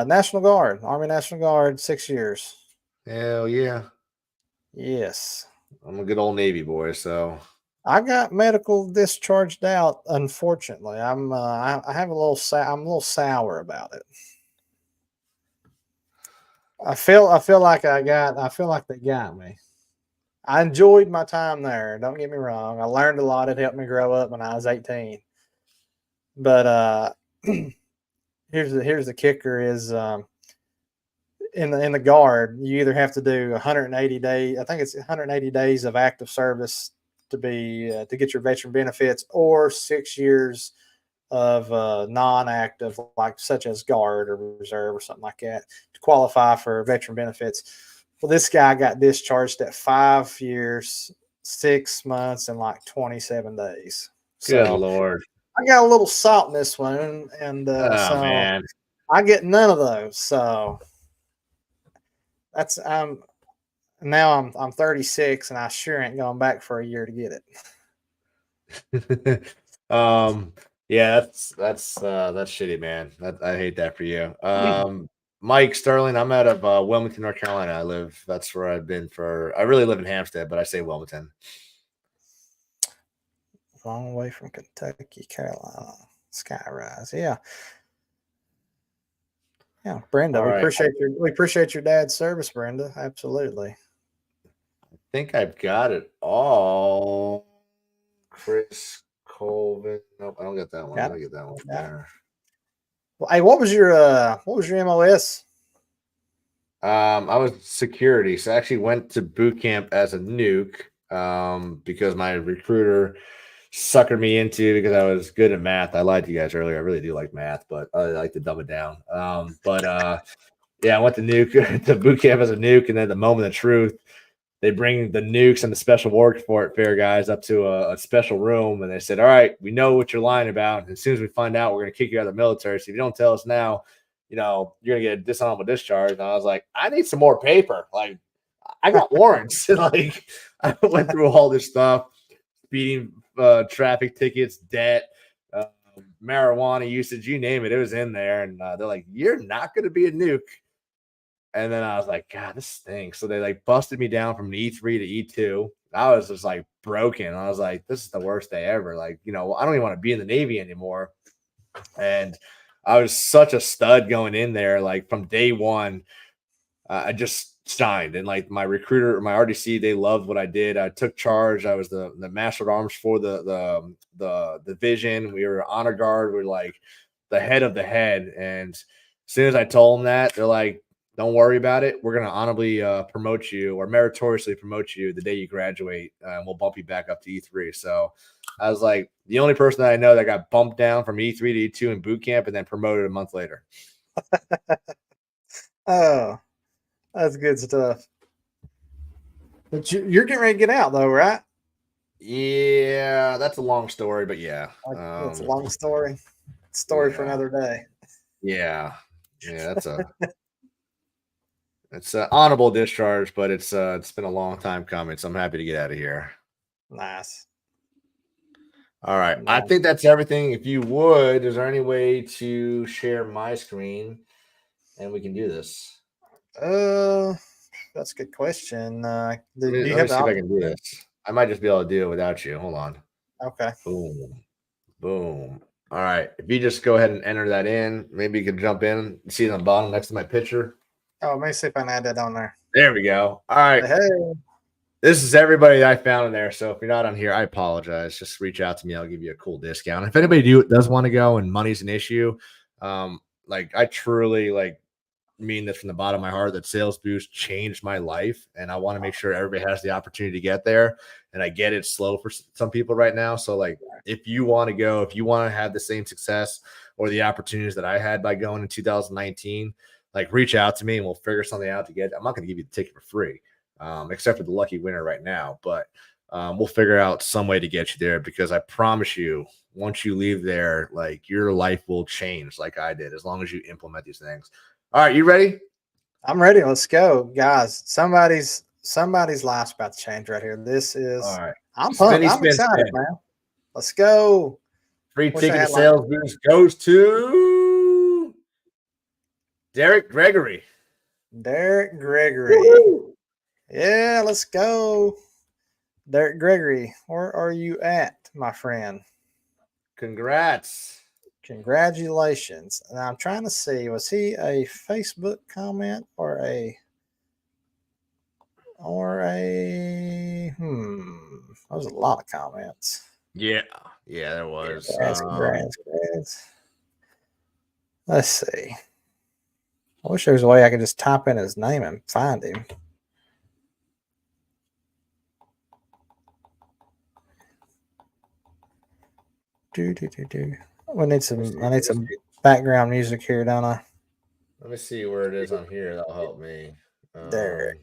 in? National Guard, Army National Guard, 6 years. Hell yeah. Yes. I'm a good old Navy boy, so I got medical discharged out. Unfortunately, I have I'm a little sour about it. I feel like I feel like they got me. I enjoyed my time there. Don't get me wrong. I learned a lot. It helped me grow up when I was 18. But here's the kicker is in the guard, you either have to do 180 days. I think it's 180 days of active service to be to get your veteran benefits, or 6 years of non-active, like such as guard or reserve or something like that, to qualify for veteran benefits. Well, this guy got discharged at 5 years, 6 months, and like 27 days. Good So Lord. I got a little salt in this one, and Oh, so man. I get none of those. So that's now I'm 36, and I sure ain't going back for a year to get Yeah, that's shitty, man. I hate that for you. it. Mike Sterling, I'm out of Wilmington, North Carolina. That's where I've been I really live in Hampstead, but I say Wilmington. Long way from Kentucky, Carolina, Skyrise. Yeah. Yeah, Brenda, All right. I we appreciate your dad's service, Brenda. Absolutely. think I've got it all. Chris Colvin. Nope, I don't get that one. Got Let it. me get that one Got it. there. Well, hey, what was your MOS? I was security, so I actually went to boot camp as a nuke because my recruiter suckered me into because I was good at math. I lied to you guys earlier. I really do like math, but I like to dumb it down. Yeah, I went to nuke to boot camp as a nuke, and then the moment of truth, they bring the nukes and the special warfare guys up to a special room, and they said, "All right, we know what you're lying about. And as soon as we find out, we're going to kick you out of the military. So if you don't tell us now, you're going to get a dishonorable discharge." And I was like, "I need some more paper. Like, I got warrants." Like, I went through all this stuff, speeding, traffic tickets, debt, marijuana usage, you name it. It was in there, and they're like, "You're not going to be a nuke." And then I was like, God, this stinks. So they like busted me down from an E3 to E2. I was just like broken. I was like, this is the worst day ever. Like, I don't even want to be in the Navy anymore. And I was such a stud going in there. Like from day one, I just shined. And like my recruiter, my RDC, they loved what I did. I took charge. I was the master of arms for the division. We were honor guard. We are like the head of the head. And as soon as I told them that, they're like, don't worry about it. We're going to honorably promote you or meritoriously promote you the day you graduate. And we'll bump you back up to E3. So I was like the only person that I know that got bumped down from E3 to E2 in boot camp and then promoted a month later. Oh, that's good stuff. But you're getting ready to get out, though, right? Yeah, that's a long story, but yeah. That's a long story. Story for Yeah. another day. Yeah. That's it's an honorable discharge, but it's been a long time coming, so I'm happy to get out of here. Nice. All right. I Nice. think that's everything. If you would, is there any way to share my screen and we can do this? That's a good question. Do Let you me have the see if I option? can do this. I might just be able to do it without you. Hold on. Okay. Boom. Boom. All right. If you just go ahead and enter that in, maybe you can jump in. See it on the bottom next to my picture. Oh, let me see if I can add that on there. There we go. All right. Hey. This is everybody that I found in there. So if you're not on here, I apologize. Just reach out to me. I'll give you a cool discount. If anybody does want to go and money's an issue, like I truly mean this from the bottom of my heart that Sales Boost changed my life, and I want to make sure everybody has the opportunity to get there. And I get it's slow for some people right now. So like, if you want to go, if you want to have the same success or the opportunities that I had by going in 2019, like reach out to me and we'll figure something out to get. I'm not going to give you the ticket for free, except for the lucky winner right now, but we'll figure out some way to get you there, because I promise you, once you leave there, like your life will change like I did, as long as you implement these things. All right, you ready? I'm ready. Let's go, guys. Somebody's life's about to change right here. This is. All right. I'm pumped. I'm Spin, excited, spin. man. Let's go. Free Wish I ticket to had Sales Boost goes to Derek Gregory. Derek Gregory. Woo-hoo! Yeah, let's go. Derek Gregory, where are you at, my friend? Congrats. Congratulations. And I'm trying to see, was he a Facebook comment or a that was a lot of comments. Yeah, there was. Congrats. Let's see. I wish there was a way I could just type in his name and find him. We need some. I need some background music here, don't I? Let me see where it is on here. That'll help me. There,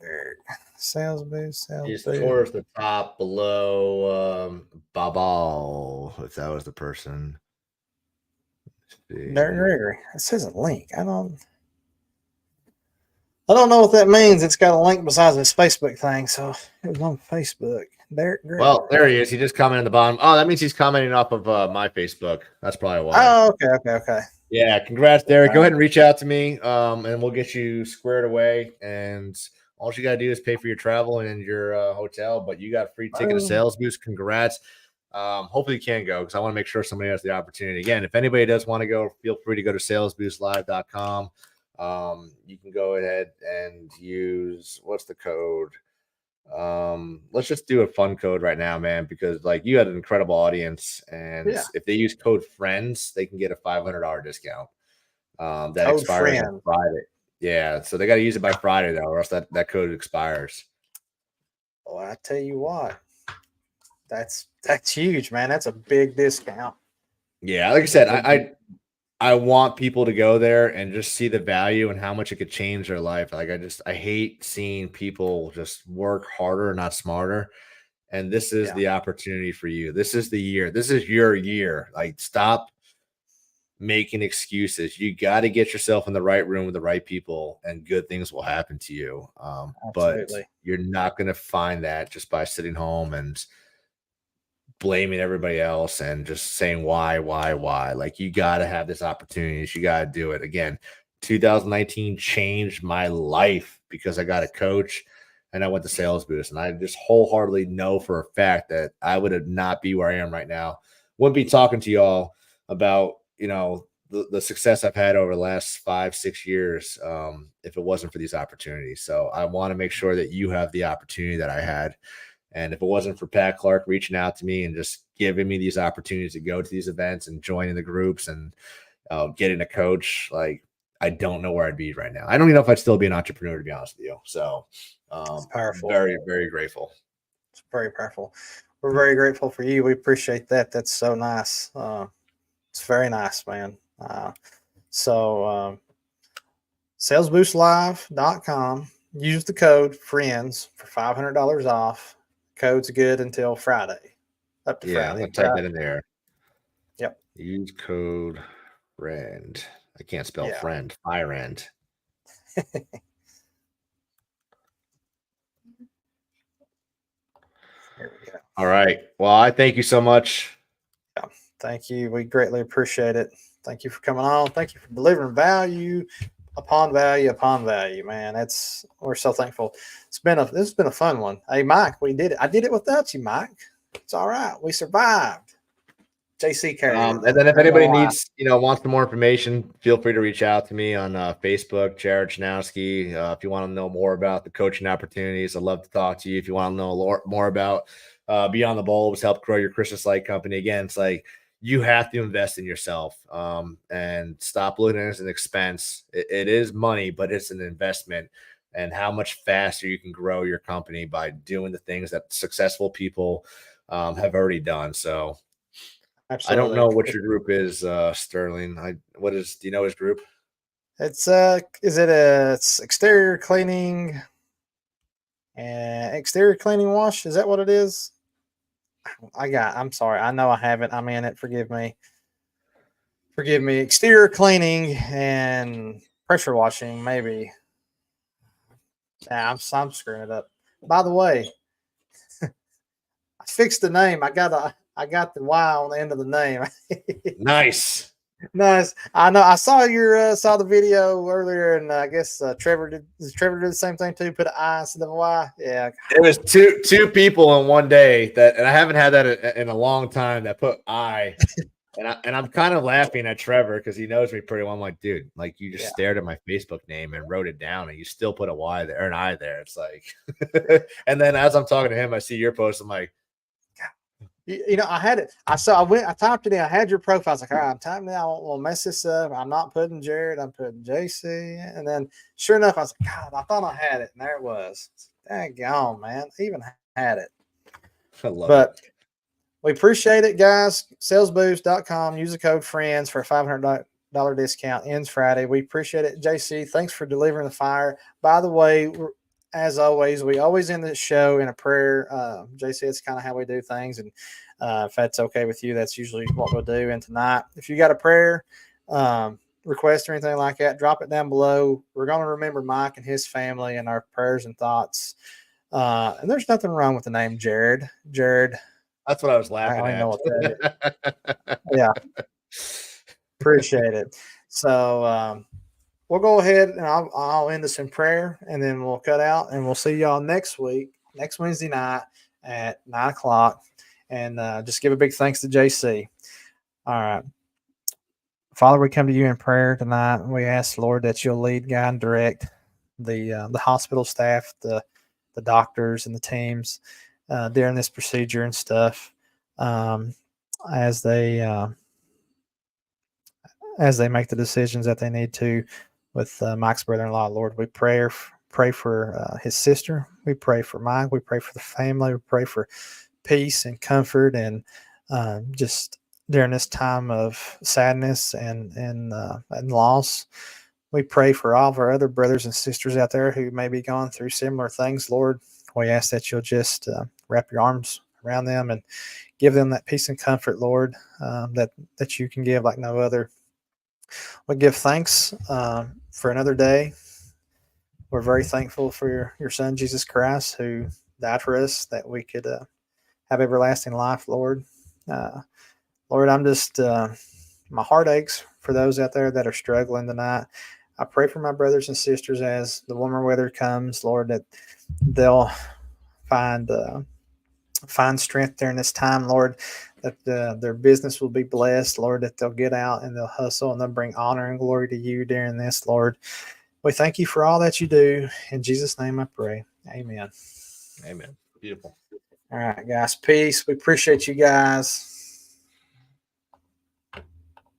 there. Sales boost, sales He's boost. towards the top below Babal, if that was the person. Derek Gregory. It says a link. I don't know what that means. It's got a link besides this Facebook thing, so it was on Facebook. Derek Gregory. Well, there he is. He just commented in the bottom. Oh, that means he's commenting off of my Facebook. That's probably why. Oh, okay. Yeah, congrats, Derek. Go ahead and reach out to me, and we'll get you squared away. And all you got to do is pay for your travel and your hotel, but you got a free ticket to Sales Boost. Congrats. Hopefully you can go because I want to make sure somebody has the opportunity. Again, if anybody does want to go, feel free to go to salesboostlive.com. You can go ahead and use, what's the code? Let's just do a fun code right now, man, because like you had an incredible audience, and if they use code FRIENDS, they can get a $500 discount. That code expires on Friday. Yeah, so they got to use it by Friday though, or else that code expires. Well, I tell you what, that's huge, man. That's a big discount. Yeah, like I said, I want people to go there and just see the value and how much it could change their life. Like I hate seeing people just work harder, not smarter. And this is the opportunity for you. This is the year. This is your year. Like, stop making excuses. You got to get yourself in the right room with the right people, and good things will happen to you. But you're not going to find that just by sitting home and blaming everybody else and just saying why. Like, you got to have this opportunity. You got to do it. Again, 2019 changed my life because I got a coach and I went to Sales Boost, and I just wholeheartedly know for a fact that I would not be where I am right now. Wouldn't be talking to y'all about, the success I've had over the last 5-6 years if it wasn't for these opportunities. So I want to make sure that you have the opportunity that I had. And if it wasn't for Pat Clark reaching out to me and just giving me these opportunities to go to these events and joining the groups and getting a coach, like, I don't know where I'd be right now. I don't even know if I'd still be an entrepreneur, to be honest with you. So it's powerful. Very, very grateful. It's very powerful. We're very grateful for you. We appreciate that. That's so nice. It's very nice, man. Salesboostlive.com. Use the code FRIENDS for $500 off. Code's good until Friday. Up to Friday. I'm going to type that in there. Yep. Use code FRIEND. I can't spell friend. FIREND. There we go. All right. Well, I thank you so much. Yeah. Thank you. We greatly appreciate it. Thank you for coming on. Thank you for delivering value upon value upon value, man. We're so thankful. This has been a fun one. Hey, Mike, we did it. I did it without you, Mike. It's all right. We survived. JC carried and then if anybody needs, wants some more information, feel free to reach out to me on Facebook, Jared Chanowski. If you want to know more about the coaching opportunities, I'd love to talk to you. If you want to know more about Beyond the Bulbs, help grow your Christmas light company. Again, it's like, you have to invest in yourself and stop looking at it as an expense. It is money, but it's an investment, and how much faster you can grow your company by doing the things that successful people have already done. So absolutely. I don't know what your group is, Sterling. Do you know his group? It's it's exterior cleaning and exterior cleaning wash. Is that what it is? I'm sorry. I know I haven't. I'm in it. Forgive me. Exterior cleaning and pressure washing, maybe. Nah, I'm screwing it up. By the way, I fixed the name. I got the Y on the end of the name. Nice. I know. I saw saw the video earlier, and I guess Trevor did the same thing too. Put an I instead of a Y. Yeah. It was two people in one day and I haven't had that in a long time, that put I. And I'm kind of laughing at Trevor because he knows me pretty well. I'm like, dude, like, you just stared at my Facebook name and wrote it down, and you still put a Y there, or an I there. It's like, and then as I'm talking to him, I see your post. I'm like, I had it. I typed it in. I had your profile. I was like, all right, I'm typing it. I won't mess this up. I'm not putting Jared. I'm putting JC. And then sure enough, I was like, God, I thought I had it. And there it was. Daggone, man. I even had it. I love it. We appreciate it, guys. Salesboost.com. Use the code FRIENDS for a $500 discount. Ends Friday. We appreciate it. JC, thanks for delivering the fire. By the way, as always, we always end the show in a prayer. JC, it's kind of how we do things. And if that's okay with you, that's usually what we'll do. And tonight, if you got a prayer request or anything like that, drop it down below. We're going to remember Mike and his family and our prayers and thoughts. And there's nothing wrong with the name Jared. Jared. That's what I was laughing I at. know what that is. Yeah. Appreciate it. So we'll go ahead and I'll end this in prayer, and then we'll cut out, and we'll see y'all next week, next Wednesday night at 9:00. And just give a big thanks to JC. All right. Father, we come to you in prayer tonight. We ask, Lord, that you'll lead, guide, and direct the hospital staff, the doctors and the teams during this procedure and stuff, as they make the decisions that they need to with Mike's brother-in-law. Lord, we pray for his sister. We pray for Mike. We pray for the family. We pray for peace and comfort, and just during this time of sadness and loss. We pray for all of our other brothers and sisters out there who may be going through similar things. Lord, we ask that you'll just wrap your arms around them and give them that peace and comfort, Lord, that you can give like no other. We give thanks for another day. We're very thankful for your son, Jesus Christ, who died for us, that we could have everlasting life, Lord. Lord, I'm just, my heart aches for those out there that are struggling tonight. I pray for my brothers and sisters as the warmer weather comes, Lord, that they'll find strength during this time, Lord, that their business will be blessed, Lord, that they'll get out and they'll hustle and they'll bring honor and glory to you during this, Lord. We thank you for all that you do. In Jesus' name I pray. Amen. Amen. Beautiful. All right, guys. Peace. We appreciate you guys.